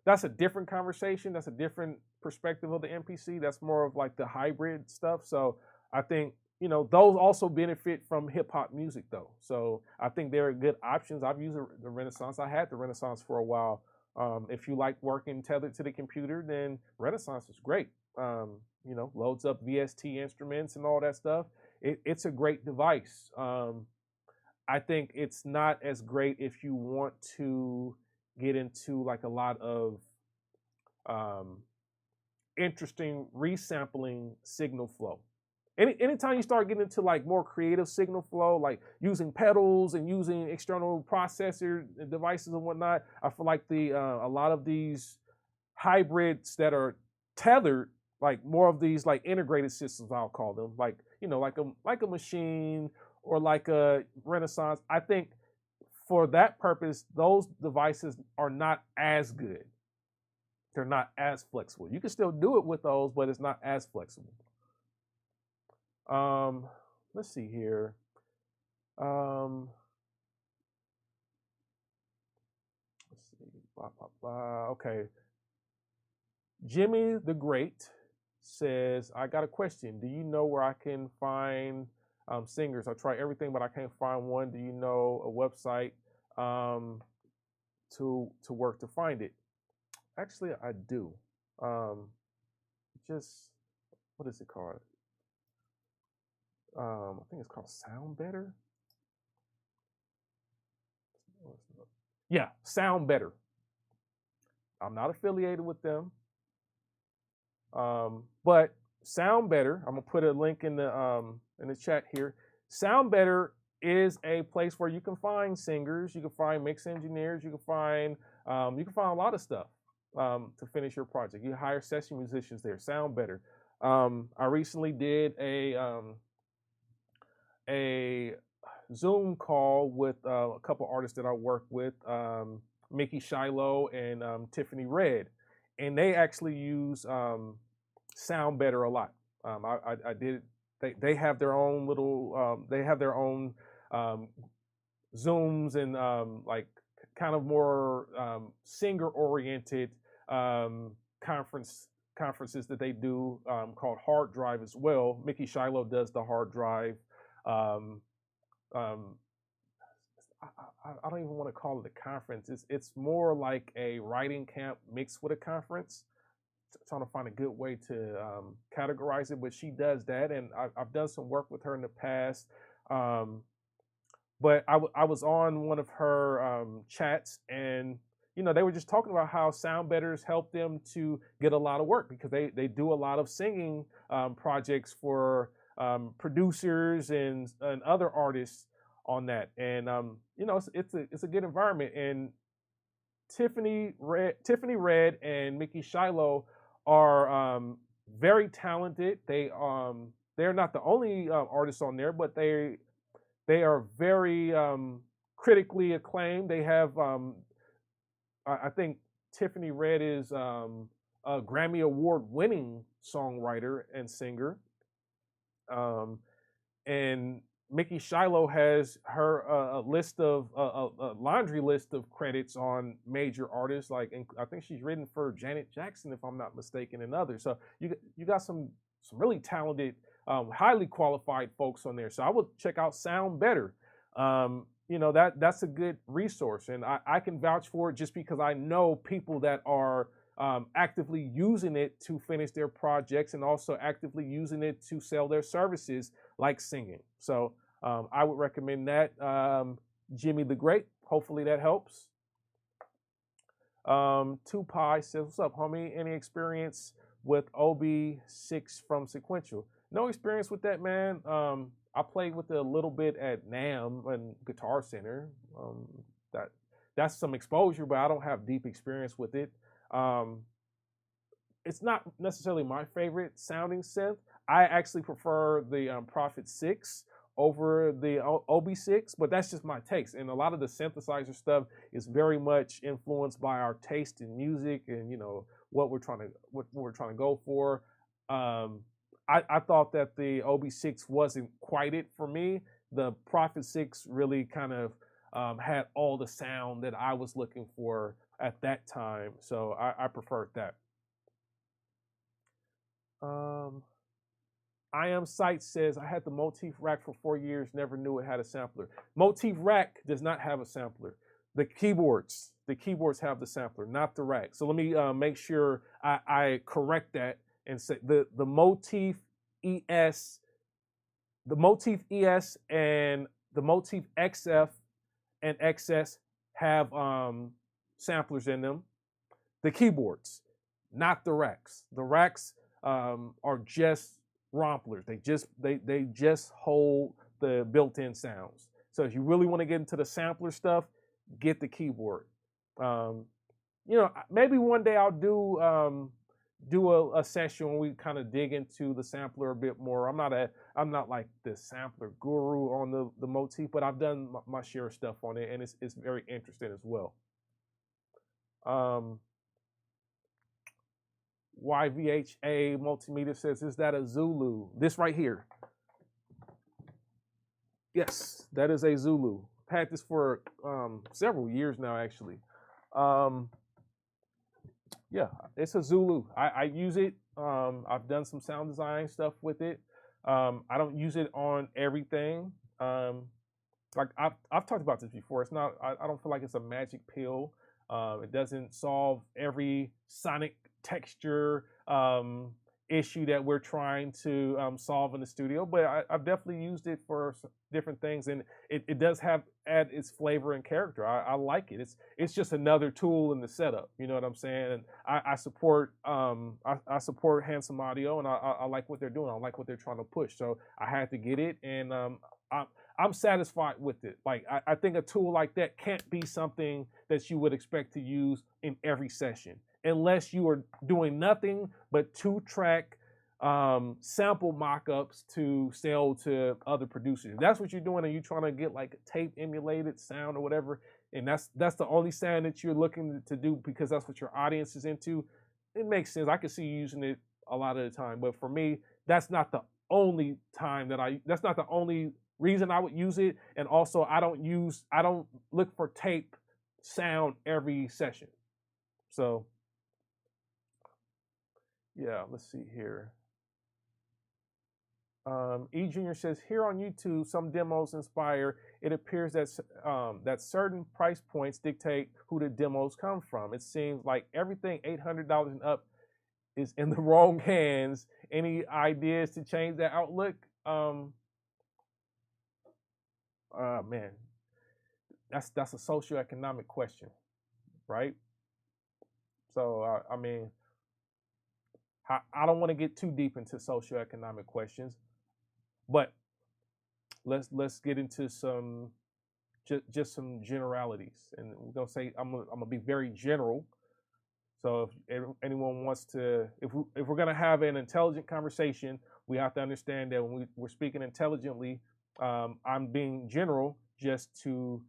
that's a different conversation. That's a different perspective of the MPC. That's more of like the hybrid stuff. So I think, those also benefit from hip hop music though. So I think they're good options. I've used the Renaissance. I had the Renaissance for a while. If you like working tethered to the computer, then Renaissance is great. Loads up VST instruments and all that stuff. it's a great device. I think it's not as great if you want to get into like a lot of interesting resampling signal flow. Anytime you start getting into like more creative signal flow, like using pedals and using external processor devices and whatnot, I feel like a lot of these hybrids that are tethered, like more of these like integrated systems, I'll call them, like like a machine or like a Renaissance. I think for that purpose, those devices are not as good. They're not as flexible. You can still do it with those, but it's not as flexible. Let's see here. Let's see. Blah, blah, blah. Okay. Jimmy the Great says, I got a question. Do you know where I can find singers? I try everything, but I can't find one. Do you know a website to work to find it? Actually, I do. Just, what is it called? I think it's called Sound Better. Yeah, Sound Better. I'm not affiliated with them. But Sound Better, I'm gonna put a link in the chat here. Sound Better is a place where you can find singers, you can find mix engineers, you can find a lot of stuff to finish your project. You hire session musicians there. Sound Better. I recently did a Zoom call with a couple artists that I work with, Mickey Shiloh and Tiffany Red, and they actually use Sound Better a lot. I did. They have their own little. They have their own Zooms and like kind of more singer oriented conferences that they do called Hard Drive as well. Mickey Shiloh does the Hard Drive. I don't even want to call it a conference. It's more like a writing camp mixed with a conference. Trying to find a good way to categorize it, but she does that, and I've done some work with her in the past. But I was on one of her chats, and they were just talking about how Sound Better's helped them to get a lot of work because they do a lot of singing projects for producers and other artists on that, and it's a good environment. And Tiffany Red and Mickey Shiloh are very talented. They're not the only artists on there, but they are very critically acclaimed. They have I think Tiffany Red is a Grammy Award winning songwriter and singer. And Mickey Shiloh has her a list of a laundry list of credits on major artists, like, and I think she's written for Janet Jackson, if I'm not mistaken, and others. So you got some really talented, highly qualified folks on there. So I would check out Sound Better. That's a good resource, and I can vouch for it just because I know people that are actively using it to finish their projects and also actively using it to sell their services like singing. So I would recommend that. Jimmy the Great, hopefully that helps. 2Pi says, what's up, homie? Any experience with OB6 from Sequential? No experience with that, man. I played with it a little bit at NAMM and Guitar Center. That's some exposure, but I don't have deep experience with it. It's not necessarily my favorite sounding synth. I actually prefer the Prophet 6 over the OB6, but that's just my taste. And a lot of the synthesizer stuff is very much influenced by our taste in music and what we're trying to go for. I thought that the OB6 wasn't quite it for me. The Prophet 6 really kind of had all the sound that I was looking for at that time, so I preferred that. I Am Sight says, I had the Motif rack for 4 years, never knew it had a sampler. Motif rack does not have a sampler. The keyboards have the sampler, not the rack. So let me make sure I correct that and say the Motif ES the Motif ES and the Motif XF and XS have samplers in them. The keyboards, not the racks. The racks are just romplers. They just hold the built-in sounds. So if you really want to get into the sampler stuff, get the keyboard. You know, maybe one day I'll do a session where we kind of dig into the sampler a bit more. I'm not like the sampler guru on the Motif, but I've done my share of stuff on it, and it's very interesting as well. YVHA Multimedia says, is that a Zulu? This right here. Yes, that is a Zulu. I've had this for several years now, actually. Yeah, it's a Zulu. I use it. I've done some sound design stuff with it. I don't use it on everything. Like I've talked about this before. It's not. I don't feel like it's a magic pill. It doesn't solve every sonic texture issue that we're trying to solve in the studio, but I've definitely used it for different things, and it does add its flavor and character. I like it. It's just another tool in the setup. You know what I'm saying? And I support I support Handsome Audio, and I like what they're doing. I like what they're trying to push. So I had to get it, and I'm satisfied with it. Like I think a tool like that can't be something that you would expect to use in every session, unless you are doing nothing but 2-track sample mock-ups to sell to other producers. If that's what you're doing and you're trying to get like a tape emulated sound or whatever, and that's the only sound that you're looking to do because that's what your audience is into, it makes sense. I can see you using it a lot of the time. But for me, that's not the only time that's not the only reason I would use it. And also I don't look for tape sound every session. So yeah, let's see here. E Junior says, here on YouTube, some demos inspire. It appears that that certain price points dictate who the demos come from. It seems like everything $800 and up is in the wrong hands. Any ideas to change that outlook? Man, that's a socioeconomic question, right? So I mean, I don't want to get too deep into socioeconomic questions, but let's get into some just some generalities, and we're gonna say I'm gonna be very general. So if anyone wants to, if we're gonna have an intelligent conversation, we have to understand that when we're speaking intelligently, I'm being general just to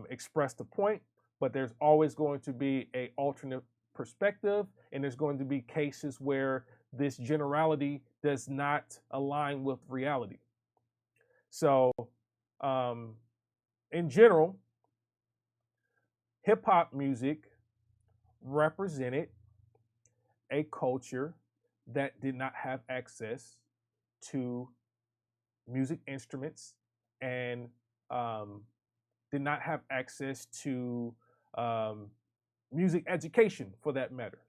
express the point, but there's always going to be an alternate perspective, and there's going to be cases where this generality does not align with reality. So in general, hip hop music represented a culture that did not have access to music instruments and did not have access to music education, for that matter.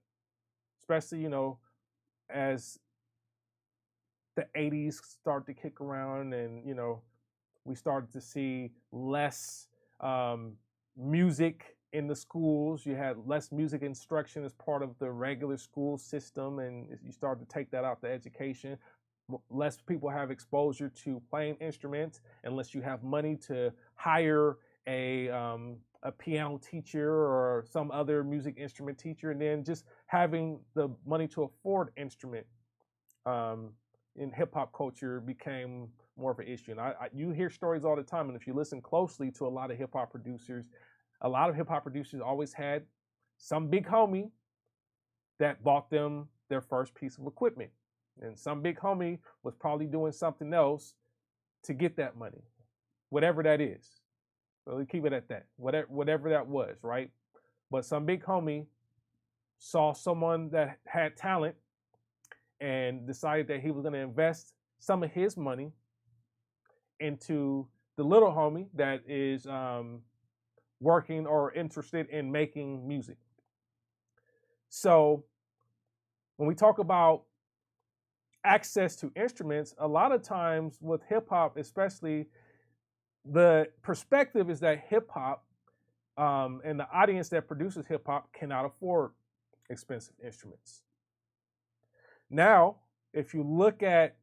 Especially, you know, as the 80s started to kick around, and, you know, we started to see less music in the schools. You had less music instruction as part of the regular school system, and you started to take that out to education. Less people have exposure to playing instruments unless you have money to hire a piano teacher or some other music instrument teacher, and then just having the money to afford instrument in hip hop culture became more of an issue. And you hear stories all the time, and if you listen closely to a lot of hip hop producers always had some big homie that bought them their first piece of equipment, and some big homie was probably doing something else to get that money, whatever that is. So we keep it at that, whatever that was, right? But some big homie saw someone that had talent and decided that he was going to invest some of his money into the little homie that is working or interested in making music. So when we talk about access to instruments, a lot of times with hip hop, especially, the perspective is that hip hop and the audience that produces hip hop cannot afford expensive instruments. Now, if you look at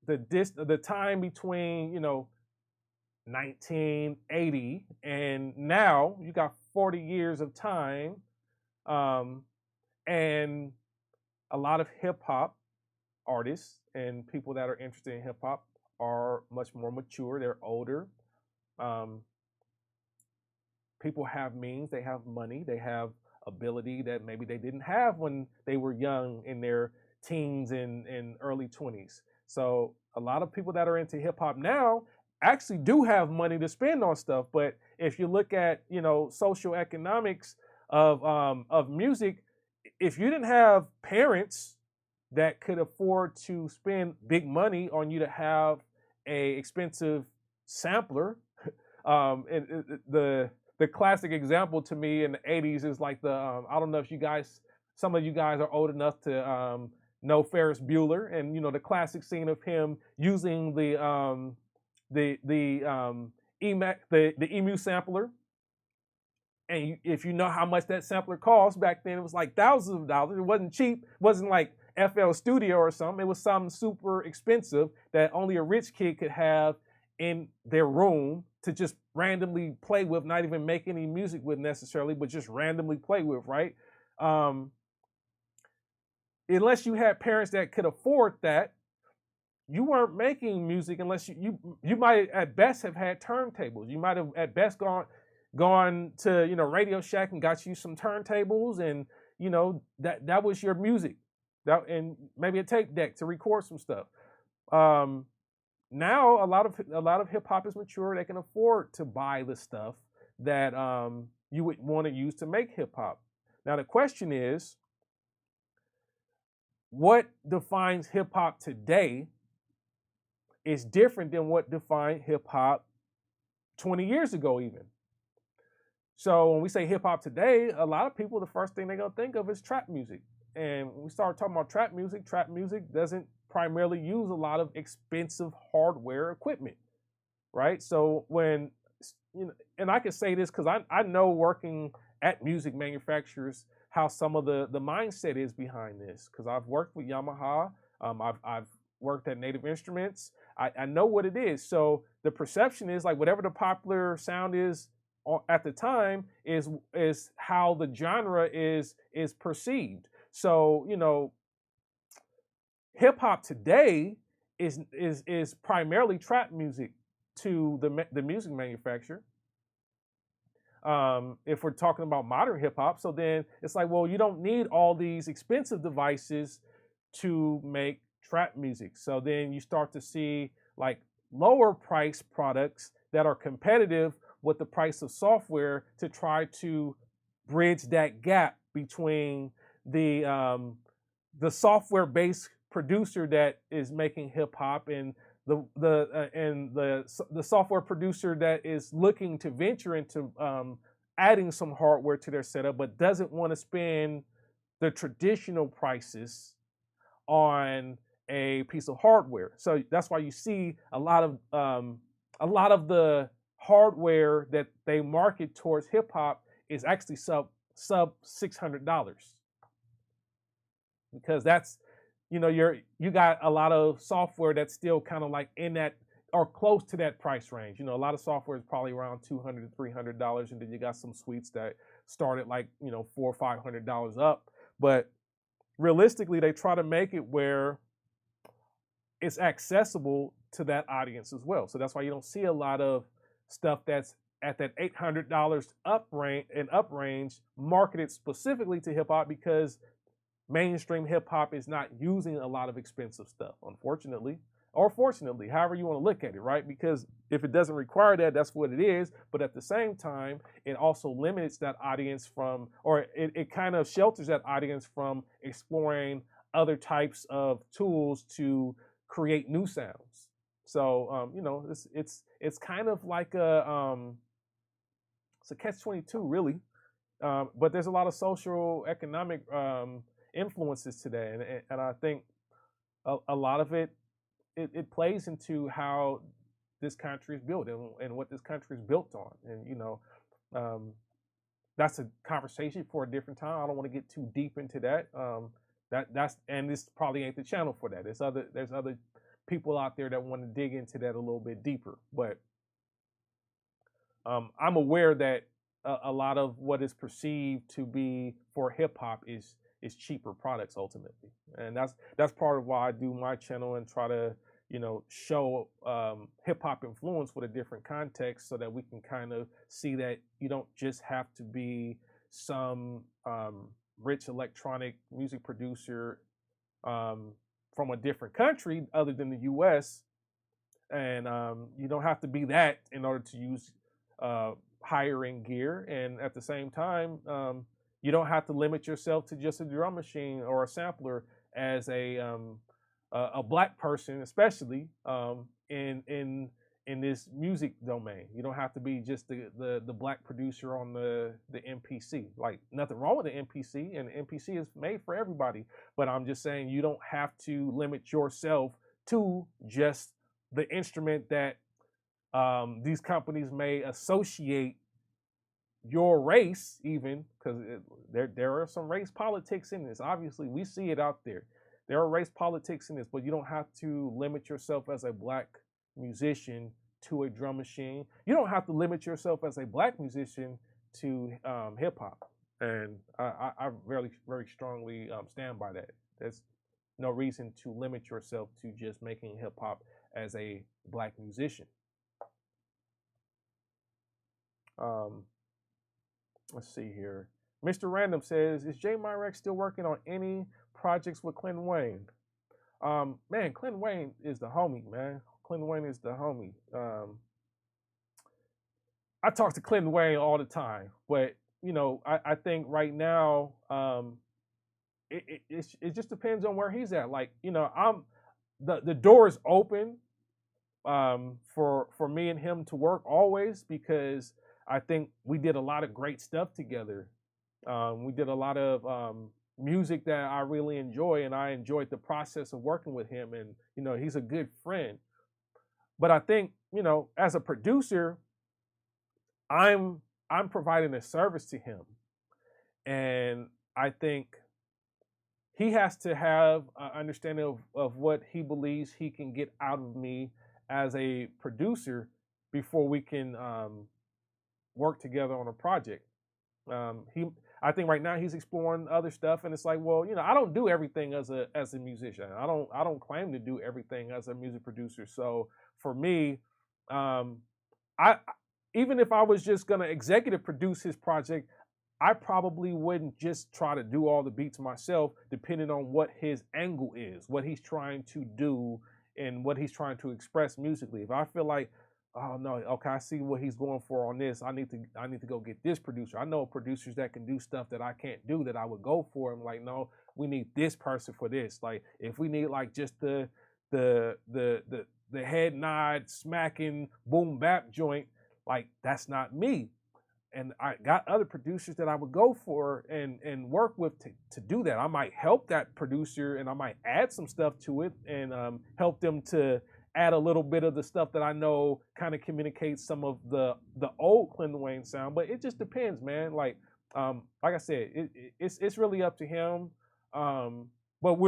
the time between 1980 and now, you got 40 years of time, and a lot of hip hop artists and people that are interested in hip hop are much more mature. They're older. People have means, they have money, they have ability that maybe they didn't have when they were young in their teens and early 20s. So a lot of people that are into hip hop now actually do have money to spend on stuff. But if you look at, social economics of music, if you didn't have parents that could afford to spend big money on you to have a expensive sampler, the classic example to me in the 80s is like I don't know if some of you guys are old enough to know Ferris Bueller, and the classic scene of him using the EMU sampler. And if you know how much that sampler cost back then, it was like thousands of dollars. It wasn't cheap. It wasn't like FL Studio or something. It was something super expensive that only a rich kid could have in their room to just randomly play with, not even make any music with necessarily, but just randomly play with, right? Unless you had parents that could afford that, you weren't making music unless you might at best have had turntables. You might have at best gone to Radio Shack and got you some turntables, and that was your music, and maybe a tape deck to record some stuff. Now a lot of hip hop is mature. They can afford to buy the stuff that you would want to use to make hip hop. Now the question is, what defines hip hop today is different than what defined hip hop 20 years ago even. So when we say hip hop today, a lot of people, the first thing they're gonna think of is trap music. And when we start talking about trap music doesn't primarily use a lot of expensive hardware equipment, right? So when, and I can say this because I know working at music manufacturers how some of the mindset is behind this, because I've worked with Yamaha, I've worked at Native Instruments, I know what it is. So the perception is like whatever the popular sound is at the time is how the genre is perceived. So hip hop today is primarily trap music to the music manufacturer. If we're talking about modern hip hop, so then it's like, well, you don't need all these expensive devices to make trap music. So then you start to see like lower price products that are competitive with the price of software to try to bridge that gap between the software-based producer that is making hip hop and the software producer that is looking to venture into adding some hardware to their setup, but doesn't want to spend the traditional prices on a piece of hardware. So that's why you see a lot of the hardware that they market towards hip hop is actually sub $600, because that's, you got a lot of software that's still kind of like in that or close to that price range. A lot of software is probably around $200 to $300, and then you got some suites that start at like $400 or $500 up. But realistically, they try to make it where it's accessible to that audience as well. So that's why you don't see a lot of stuff that's at that $800 up range marketed specifically to hip hop, because mainstream hip hop is not using a lot of expensive stuff, unfortunately, or fortunately, however you want to look at it, right? Because if it doesn't require that, that's what it is. But at the same time, it also limits that audience from, or it kind of shelters that audience from exploring other types of tools to create new sounds. So, it's kind of like it's a catch-22, really. But there's a lot of social economic influences today, and I think a lot of it plays into how this country is built and what this country is built on. And um, that's a conversation for a different time. I don't want to get too deep into that. That's and this probably ain't the channel for that. There's other people out there that want to dig into that a little bit deeper. But I'm aware that a lot of what is perceived to be for hip hop is cheaper products ultimately, and that's part of why I do my channel and try to show hip hop influence with a different context, so that we can kind of see that you don't just have to be some rich electronic music producer from a different country other than the U.S. And you don't have to be that in order to use higher end gear. And at the same time, you don't have to limit yourself to just a drum machine or a sampler as a black person, especially in this music domain. You don't have to be just the black producer on the MPC. Like, nothing wrong with the MPC, and the MPC is made for everybody. But I'm just saying, you don't have to limit yourself to just the instrument that these companies may associate your race, even, because there are some race politics in this. Obviously, we see it out there. There are race politics in this, but you don't have to limit yourself as a black musician to a drum machine. You don't have to limit yourself as a black musician to hip hop. And I very, very strongly stand by that. There's no reason to limit yourself to just making hip hop as a black musician. Let's see here. Mr. Random says, is J Myrex still working on any projects with Clint Wayne? Man, Clint Wayne is the homie, man. Clint Wayne is the homie. I talk to Clint Wayne all the time, but I think right now, it just depends on where he's at. Like, the door is open for me and him to work always, because I think we did a lot of great stuff together. We did a lot of music that I really enjoy, and I enjoyed the process of working with him. And he's a good friend. But I think as a producer, I'm providing a service to him, and I think he has to have an understanding of what he believes he can get out of me as a producer before we can work together on a project. I think right now he's exploring other stuff, and it's like, well, I don't do everything as a musician. I don't claim to do everything as a music producer. So for me, I even if I was just gonna executive produce his project, I probably wouldn't just try to do all the beats myself, depending on what his angle is, what he's trying to do, and what he's trying to express musically. If I feel like, oh no, okay, I see what he's going for on this, I need to go get this producer. I know producers that can do stuff that I can't do, that I would go for. I'm like, no, we need this person for this. Like, if we need like just the head nod smacking boom bap joint, like, that's not me. And I got other producers that I would go for and work with to do that. I might help that producer, and I might add some stuff to it, and help them to add a little bit of the stuff that I know kind of communicates some of the old Clint Wayne sound. But it just depends, man. Like I said, it's really up to him. But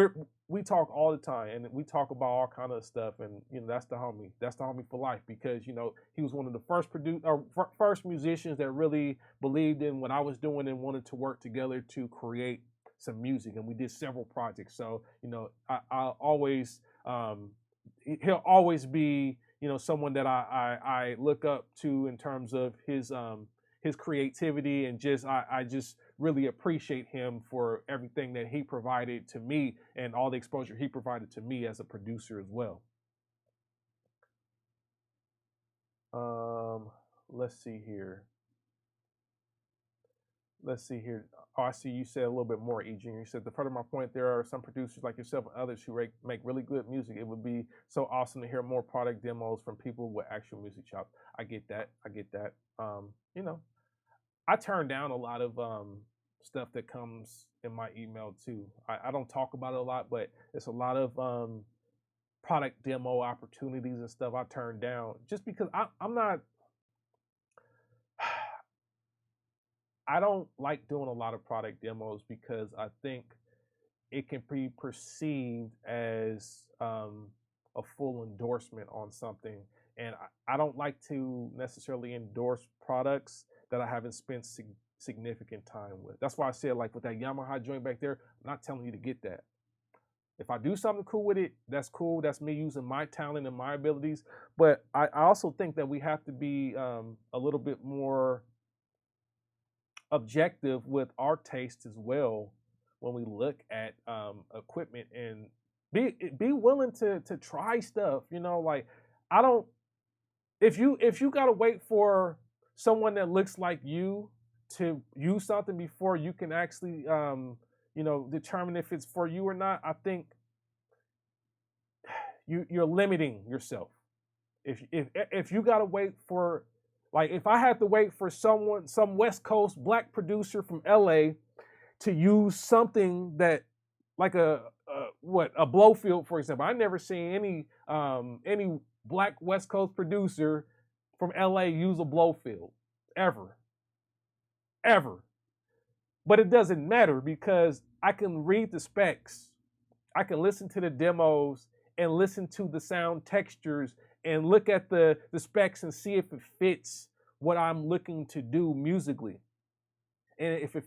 we talk all the time, and we talk about all kind of stuff, and that's the homie. That's the homie for life, because he was one of the first musicians that really believed in what I was doing and wanted to work together to create some music, and we did several projects. So I'll always he'll always be someone that I look up to in terms of his creativity, and I just really appreciate him for everything that he provided to me and all the exposure he provided to me as a producer as well. Let's see here. Oh, I see you said a little bit more, E. Junior. You said, to further my point, there are some producers like yourself and others who make really good music. It would be so awesome to hear more product demos from people with actual music chops. I get that. I turn down a lot of stuff that comes in my email too. I don't talk about it a lot, but it's a lot of product demo opportunities and stuff I turn down just because I'm not. I don't like doing a lot of product demos because I think it can be perceived as a full endorsement on something. And I don't like to necessarily endorse products that I haven't spent significant time with. That's why I said, like with that Yamaha joint back there, I'm not telling you to get that. If I do something cool with it, that's cool. That's me using my talent and my abilities. But I also think that we have to be a little bit more objective with our taste as well when we look at equipment, and be willing to try stuff. You know, like I don't. If you gotta wait for someone that looks like you to use something before you can actually determine if it's for you or not, I think you're limiting yourself. If you gotta wait for, like, if I had to wait for some West Coast black producer from LA to use something that, like a Blowfield, for example. I never seen any black West Coast producer from LA use a Blowfield ever. But it doesn't matter because I can read the specs, I can listen to the demos and listen to the sound textures and look at the specs and see if it fits what I'm looking to do musically. And if it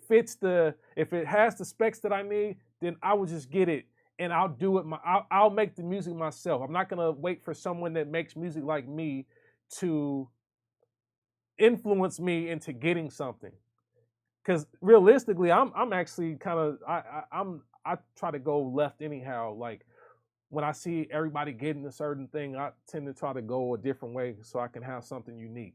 has the specs that I need, then I will just get it and I'll do it. I'll make the music myself. I'm not gonna wait for someone that makes music like me to influence me into getting something. Because realistically, I'm actually kind of I try to go left anyhow. Like when I see everybody getting a certain thing, I tend to try to go a different way so I can have something unique.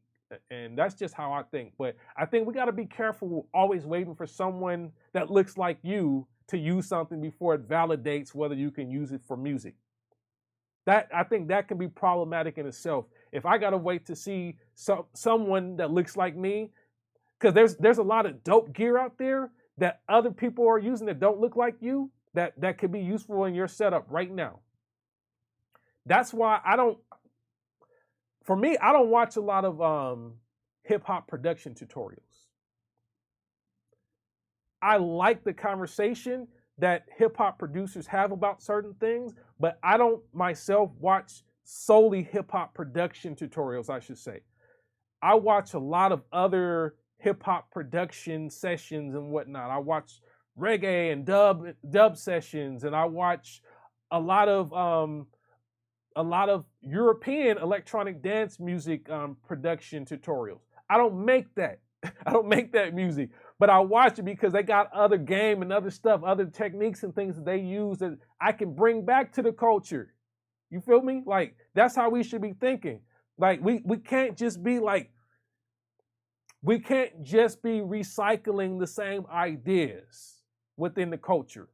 And that's just how I think. But I think we got to be careful always waiting for someone that looks like you to use something before it validates whether you can use it for music. I think that can be problematic in itself. If I got to wait to see someone that looks like me, because there's a lot of dope gear out there that other people are using that don't look like you, that could be useful in your setup right now. That's why I don't watch a lot of hip hop production tutorials. I like the conversation that hip hop producers have about certain things, but I don't myself watch solely hip hop production tutorials, I should say. I watch a lot of other hip hop production sessions and whatnot. I watch reggae and dub sessions, and I watch a lot of European electronic dance music production tutorials. I don't make that. I don't make that music, but I watch it because they got other game and other stuff, other techniques and things that they use that I can bring back to the culture. You feel me? Like, that's how we should be thinking. Like, we can't just be recycling the same ideas within the culture.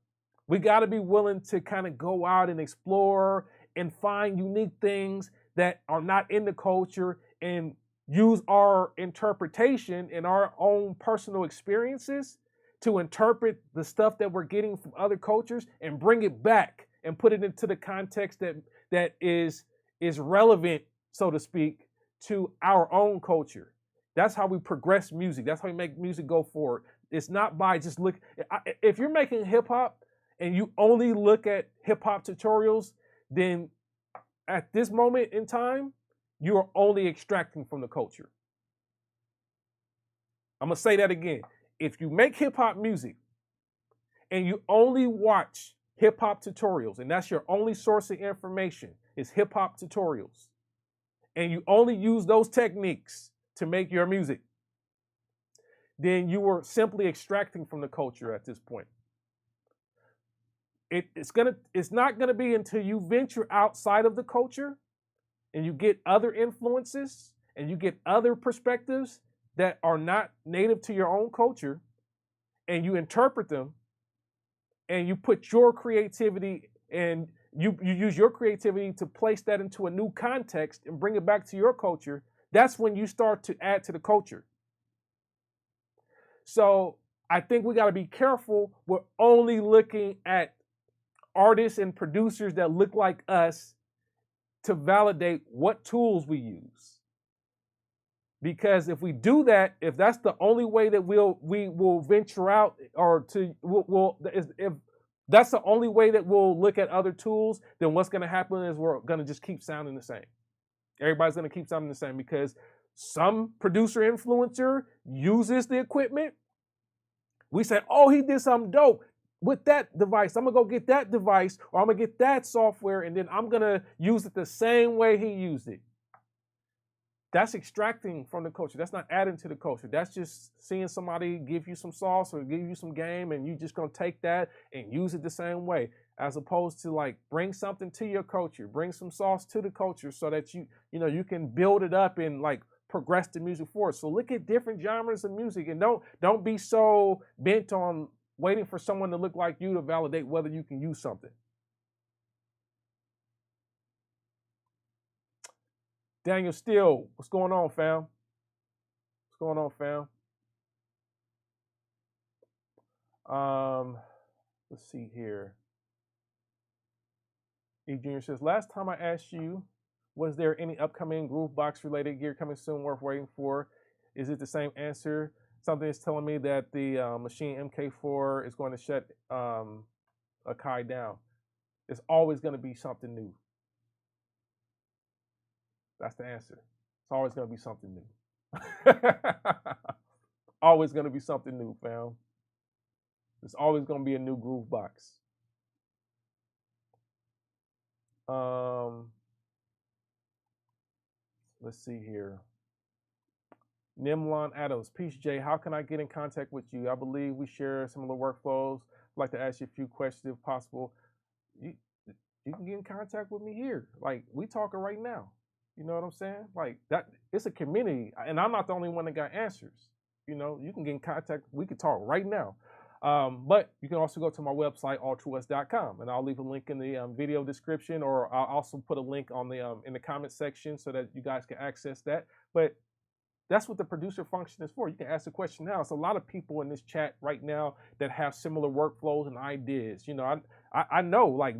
We got to be willing to kind of go out and explore and find unique things that are not in the culture and use our interpretation and our own personal experiences to interpret the stuff that we're getting from other cultures and bring it back and put it into the context that is relevant, so to speak, to our own culture. That's how we progress music. That's how we make music go forward. It's not by just look. If you're making hip hop and you only look at hip hop tutorials, then at this moment in time, you are only extracting from the culture. I'm going to say that again. If you make hip hop music and you only watch hip hop tutorials, and that's your only source of information is hip hop tutorials, and you only use those techniques to make your music, then you are simply extracting from the culture at this point. It's not gonna be until you venture outside of the culture and you get other influences and you get other perspectives that are not native to your own culture, and you interpret them and you put your creativity and you use your creativity to place that into a new context and bring it back to your culture. That's when you start to add to the culture. So I think we got to be careful. We're only looking at artists and producers that look like us to validate what tools we use. Because if we do that, if that's the only way that we will venture out, or if that's the only way that we'll look at other tools, then what's going to happen is we're going to just keep sounding the same. Everybody's going to keep sounding the same because some producer influencer uses the equipment. We say, oh, he did something dope with that device. I'm going to go get that device, or I'm going to get that software, and then I'm going to use it the same way he used it. That's extracting from the culture. That's not adding to the culture. That's just seeing somebody give you some sauce or give you some game, and you just going to take that and use it the same way, as opposed to like bring something to your culture, bring some sauce to the culture so that you you can build it up and like progress the music forward. So look at different genres of music, and don't be so bent on waiting for someone to look like you to validate whether you can use something. Daniel Steele, what's going on, fam? What's going on, fam? Let's see here. E Junior says, last time I asked you, was there any upcoming Groovebox related gear coming soon worth waiting for? Is it the same answer? Something is telling me that the Machine MK4 is going to shut Akai down. It's always going to be something new. That's the answer. It's always going to be something new. Always going to be something new, fam. It's always going to be a new Groovebox. Let's see here. Nimlon Adams, Peace Jay, how can I get in contact with you? I believe we share similar workflows. I'd like to ask you a few questions if possible. You can get in contact with me here. Like, we talking right now. You know what I'm saying? Like that, it's a community, and I'm not the only one that got answers. You can get in contact. We can talk right now. But you can also go to my website, alltruest.com, and I'll leave a link in the video description, or I'll also put a link on the in the comment section so that you guys can access that. But that's what the producer function is for. You can ask the question now. It's a lot of people in this chat right now that have similar workflows and ideas. I know, like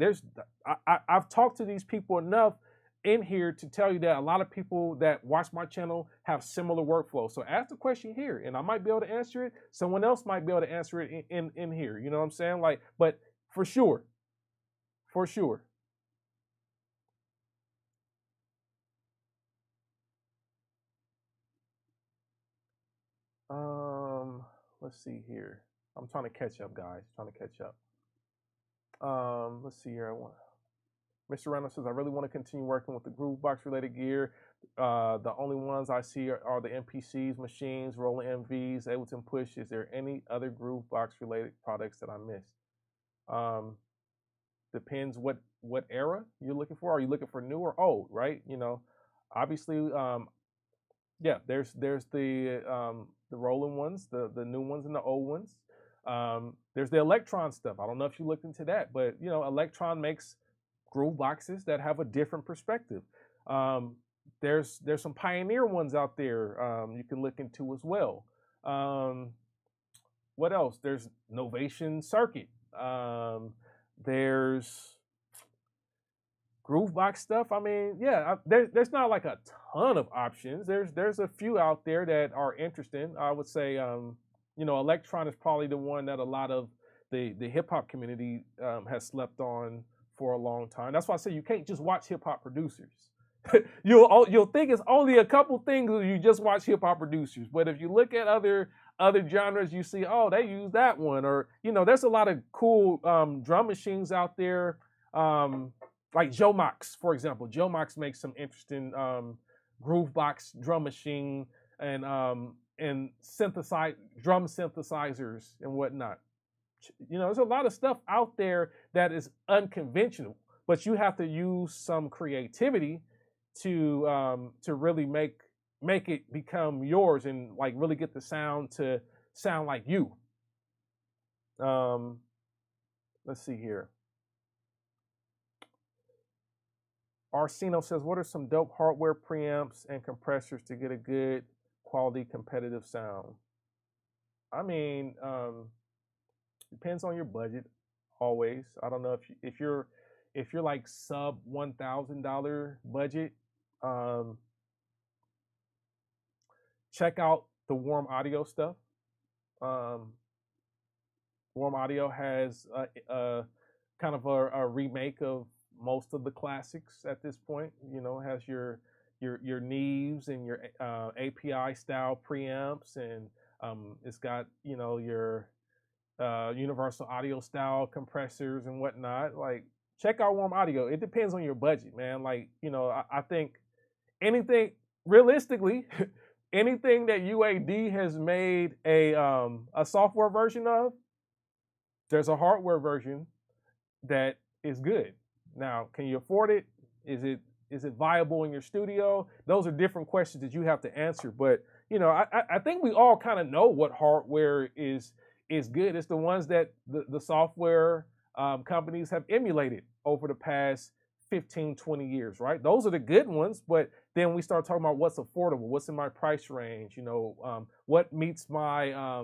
I've talked to these people enough in here to tell you that a lot of people that watch my channel have similar workflows. So ask the question here, and I might be able to answer it. Someone else might be able to answer it in here. You know what I'm saying? Like, but for sure. Let's see here. I'm trying to catch up, guys. Let's see here. Mr. Reynolds says, I really want to continue working with the Groovebox related gear. The only ones I see are the MPCs, machines, Roland MVs, Ableton Push. Is there any other Groovebox related products that I missed? Depends what era you're looking for. Are you looking for new or old, right? Obviously, yeah, there's the Roland ones, the new ones and the old ones. There's the Electron stuff. I don't know if you looked into that, but Electron makes Grooveboxes that have a different perspective. There's some Pioneer ones out there you can look into as well. What else? There's Novation Circuit. There's Groovebox stuff. I mean, yeah, there's not like a ton of options. There's a few out there that are interesting. I would say, Electron is probably the one that a lot of the hip hop community has slept on for a long time. That's why I say you can't just watch hip hop producers. You'll think it's only a couple things if you just watch hip hop producers. But if you look at other genres, you see, oh, they use that one, or there's a lot of cool drum machines out there. Like Joe Mox, for example. Joe Mox makes some interesting Groovebox drum machine and drum synthesizers and whatnot. There's a lot of stuff out there that is unconventional, but you have to use some creativity to really make it become yours and like really get the sound to sound like you. Let's see here. Arsino says, what are some dope hardware preamps and compressors to get a good quality competitive sound? I mean, depends on your budget. Always. I don't know if you're like sub $1,000 budget. Um, Check out the Warm Audio stuff. Um, Warm Audio has a kind of a remake of most of the classics at this point. You know, it has your Neves and your API style preamps, and it's got your universal audio style compressors and whatnot. Like, check out Warm Audio. It depends on your budget, man. Like, I think anything realistically, anything that UAD has made a software version of, there's a hardware version that is good. Now, can you afford it? Is it viable in your studio? Those are different questions that you have to answer. But I think we all kind of know what hardware is good. It's the ones that the software companies have emulated over the past 15, 20 years, right? Those are the good ones. But then we start talking about what's affordable, what's in my price range, what meets my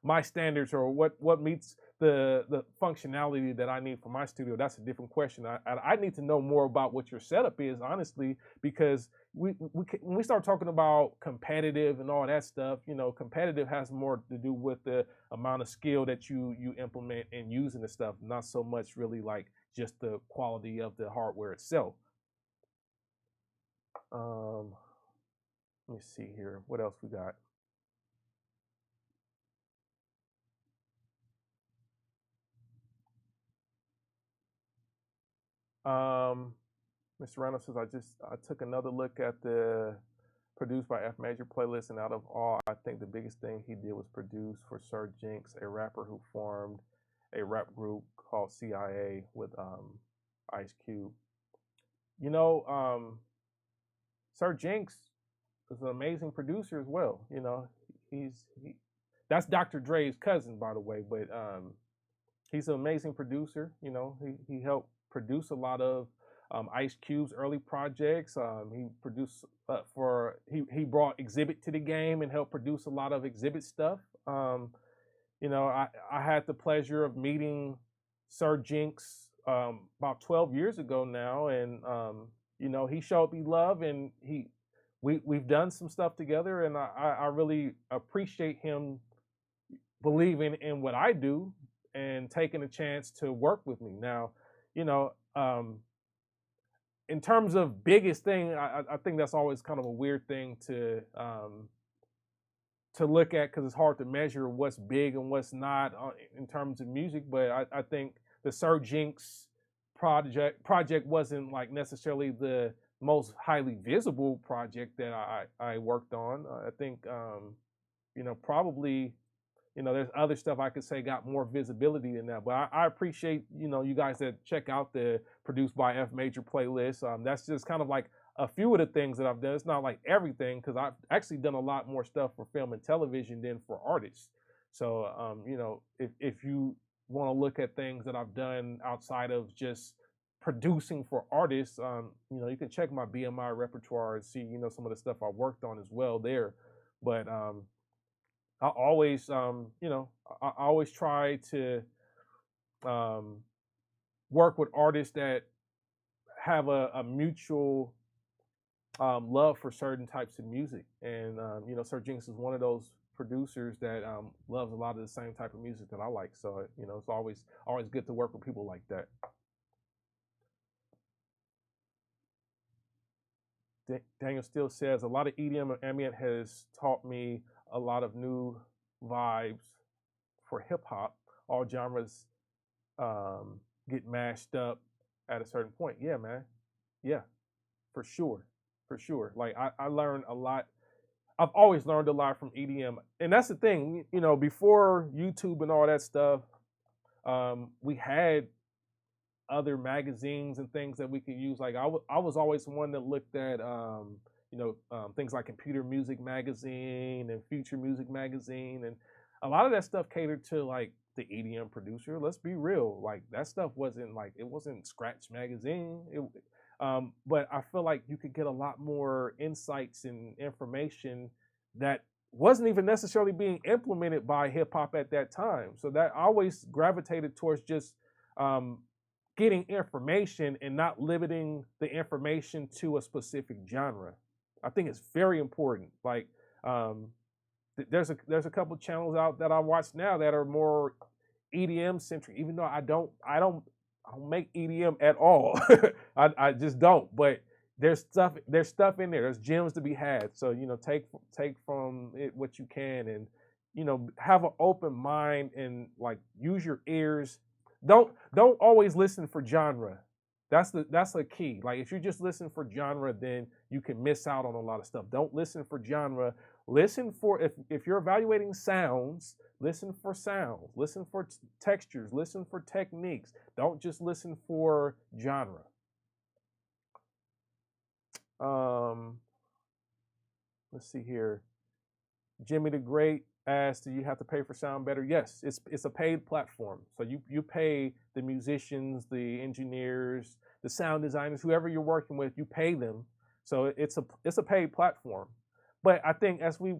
my standards, or what meets the functionality that I need for my studio. That's a different question. I need to know more about what your setup is, honestly, because when we start talking about competitive and all that stuff, competitive has more to do with the amount of skill that you implement in using the stuff, not so much really like just the quality of the hardware itself. Let me see here. What else we got? Mr. Reynolds says, I took another look at the produced by F Major playlist, and out of all, I think the biggest thing he did was produce for Sir Jinx, a rapper who formed a rap group called CIA with Ice Cube. Sir Jinx is an amazing producer as well. That's Dr. Dre's cousin, by the way, but he's an amazing producer. He helped produce a lot of Ice Cube's early projects. He produced he brought Exhibit to the game and helped produce a lot of Exhibit stuff. I had the pleasure of meeting Sir Jinx about 12 years ago now, and he showed me love, and we've done some stuff together, and I really appreciate him believing in what I do and taking a chance to work with me. Now, in terms of biggest thing, I think that's always kind of a weird thing to look at, because it's hard to measure what's big and what's not in terms of music. But I think the Sir Jinx project wasn't like necessarily the most highly visible project that I worked on. I think probably there's other stuff I could say got more visibility than that. But I appreciate you guys that check out the Produced by F Major playlist. That's just kind of like a few of the things that I've done. It's not like everything, because I've actually done a lot more stuff for film and television than for artists. So if you want to look at things that I've done outside of just producing for artists, you can check my BMI repertoire and see some of the stuff I worked on as well there. But I always I always try to work with artists that have a mutual love for certain types of music. And Sir Jinx is one of those producers that loves a lot of the same type of music that I like. So it's always good to work with people like that. Daniel Steele says, a lot of EDM and ambient has taught me a lot of new vibes for hip hop. All genres get mashed up at a certain point. Yeah, man. Yeah, for sure. For sure. Like I learned a lot. I've always learned a lot from EDM. And that's the thing, before YouTube and all that stuff, we had other magazines and things that we could use. Like I was always one that looked at things like Computer Music Magazine and Future Music Magazine, and a lot of that stuff catered to like the EDM producer. Let's be real, like that stuff it wasn't Scratch Magazine. But I feel like you could get a lot more insights and information that wasn't even necessarily being implemented by hip hop at that time. So that always gravitated towards just getting information and not limiting the information to a specific genre. I think it's very important. Like there's a couple channels out that I watch now that are more EDM centric, even though I don't make EDM at all. I just don't. But there's stuff in there. There's gems to be had. So take from it what you can, and have an open mind and like use your ears. Don't always listen for genre. That's the key. Like if you just listen for genre, then you can miss out on a lot of stuff. Don't listen for genre. Listen for if you're evaluating sounds, listen for sounds, listen for textures, listen for techniques. Don't just listen for genre. Let's see here. Jimmy the Great asked, do you have to pay for Sound Better? Yes, it's a paid platform. So you pay the musicians, the engineers, the sound designers, whoever you're working with, you pay them. So it's a paid platform. But I think as we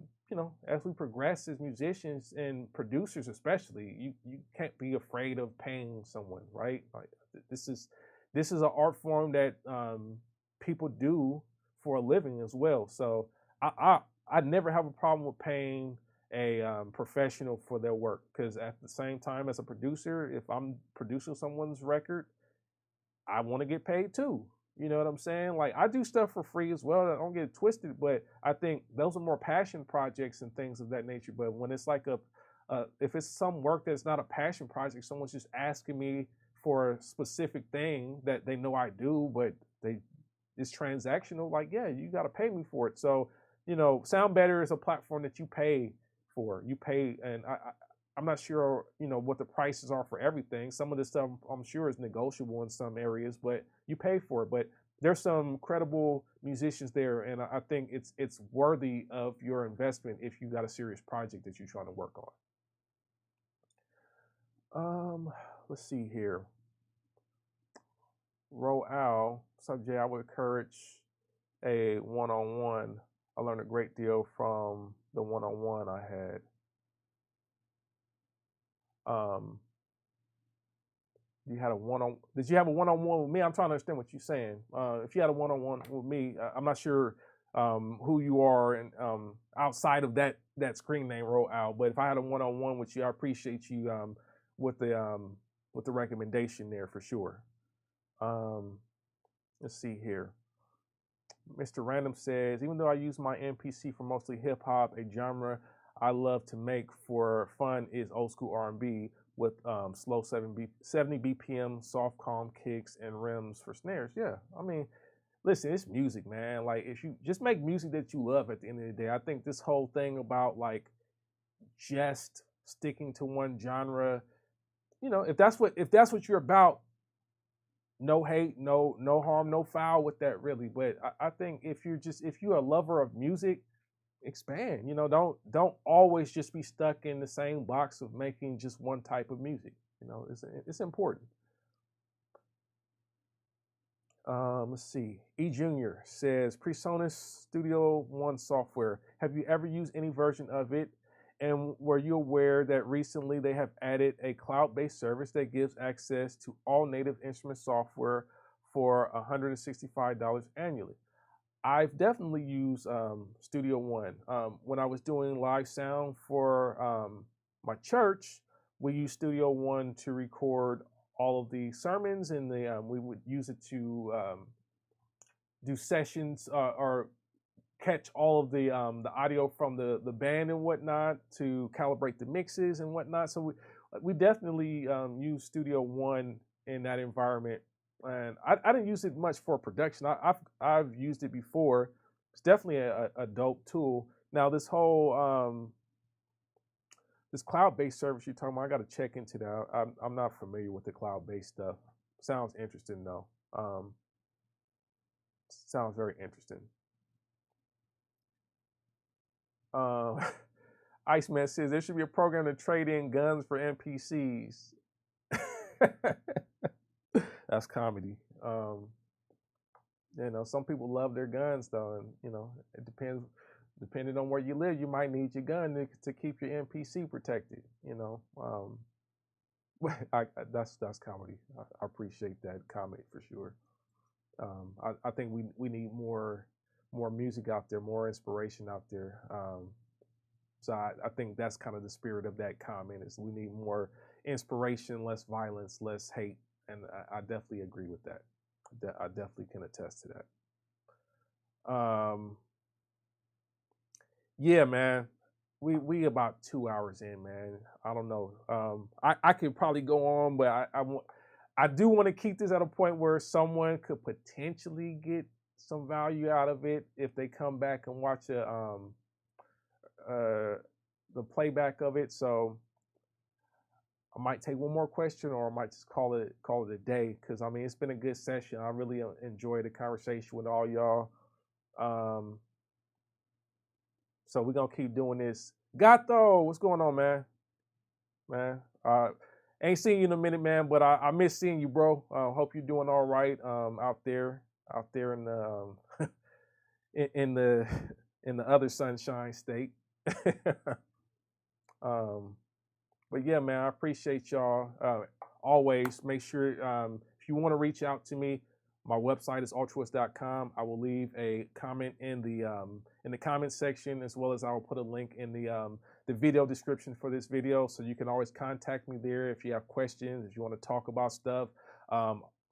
progress as musicians and producers especially, you can't be afraid of paying someone, right? Like this is an art form that people do for a living as well. So I never have a problem with paying a professional for their work, because at the same time, as a producer, if I'm producing someone's record, I want to get paid too. You know what I'm saying? Like I do stuff for free as well. I don't get it twisted, but I think those are more passion projects and things of that nature. But when it's like if it's some work that's not a passion project, someone's just asking me for a specific thing that they know I do, but it's transactional. Like, yeah, you got to pay me for it. So, Sound Better is a platform that you pay for. You pay, and I'm not sure, what the prices are for everything. Some of this stuff I'm sure is negotiable in some areas, but you pay for it. But there's some credible musicians there, and I think it's worthy of your investment if you got a serious project that you're trying to work on. Let's see here. Roal, what's Jay? I would encourage a one-on-one. I learned a great deal from the one-on-one I had. Did you have a one-on-one with me? I'm trying to understand what you're saying. If you had a one-on-one with me, I'm not sure who you are and outside of that screen name, Roal. But if I had a one-on-one with you, I appreciate you with the recommendation there for sure. Let's see here. Mr. Random says, even though I use my MPC for mostly hip hop, a genre I love to make for fun is old school R&B with slow 70 BPM, soft calm kicks, and rims for snares. Yeah, I mean, listen, it's music, man. Like if you just make music that you love at the end of the day, I think this whole thing about like just sticking to one genre, if that's what you're about, no hate, no harm, no foul with that really. But I think if you're a lover of music, expand. Don't always just be stuck in the same box of making just one type of music. It's important. Let's see. E Junior says, PreSonus Studio One software. Have you ever used any version of it? And were you aware that recently they have added a cloud-based service that gives access to all native instrument software for $165 annually? I've definitely used Studio One. When I was doing live sound for my church, we used Studio One to record all of the sermons, and we would use it to do sessions or catch all of the audio from the band and whatnot to calibrate the mixes and whatnot. So we definitely use Studio One in that environment, and I didn't use it much for production. I've used it before. It's definitely a dope tool. Now this whole this cloud-based service you're talking about, I got to check into that. I'm not familiar with the cloud-based stuff. Sounds interesting though. Sounds very interesting. Iceman says there should be a program to trade in guns for NPCs. That's comedy. Some people love their guns though, and it depends. depending on where you live, you might need your gun to keep your MPC protected. That's comedy. I appreciate that comment for sure. I think we need more music out there, more inspiration out there. So I think that's kind of the spirit of that comment, is we need more inspiration, less violence, less hate, and I definitely agree with that. I definitely can attest to that. Yeah, man. We about 2 hours in, man. I don't know. I could probably go on, but I do want to keep this at a point where someone could potentially get some value out of it if they come back and watch the playback of it. So I might take one more question, or I might just call it a day, because I mean, it's been a good session. I really enjoyed the conversation with all y'all. So we're gonna keep doing this. Gato, what's going on, man? Ain't seen you in a minute, man, but I miss seeing you, bro. Hope you're doing all right out there in the in the other sunshine state. But yeah, man, I appreciate y'all. Always make sure, if you want to reach out to me, my website is altruist.com. I will leave a comment in the comment section, as well as I will put a link in the video description for this video, so you can always contact me there if you have questions, if you want to talk about stuff.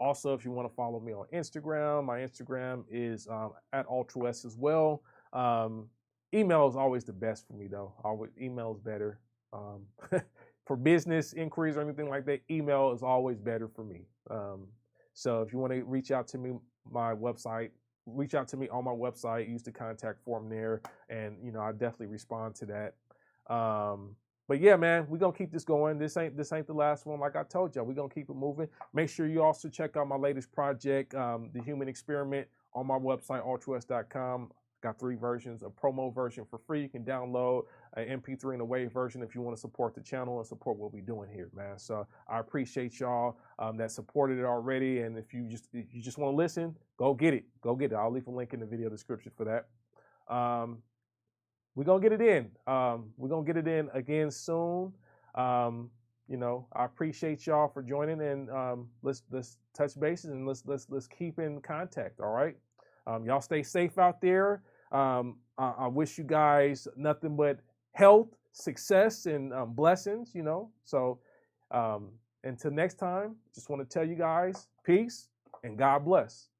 Also, if you want to follow me on Instagram, my Instagram is at altruist as well. Email is always the best for me, though. Email is better. For business inquiries or anything like that, email is always better for me. So if you want to reach out to me, reach out to me on my website, use the contact form there, and I definitely respond to that. But yeah, man, we're gonna keep this going. This ain't the last one. Like I told y'all, we're gonna keep it moving. Make sure you also check out my latest project, The Human Experiment, on my website, altruist.com. Got 3 versions: a promo version for free, you can download, an MP3 and a WAV version if you want to support the channel and support what we're doing here, man. So I appreciate y'all that supported it already. And if you just want to listen, go get it. I'll leave a link in the video description for that. We're gonna get it in. We're gonna get it in again soon. I appreciate y'all for joining, and let's touch bases, and let's keep in contact. All right. Y'all stay safe out there. I wish you guys nothing but health, success, and blessings, So until next time, just want to tell you guys, peace and God bless.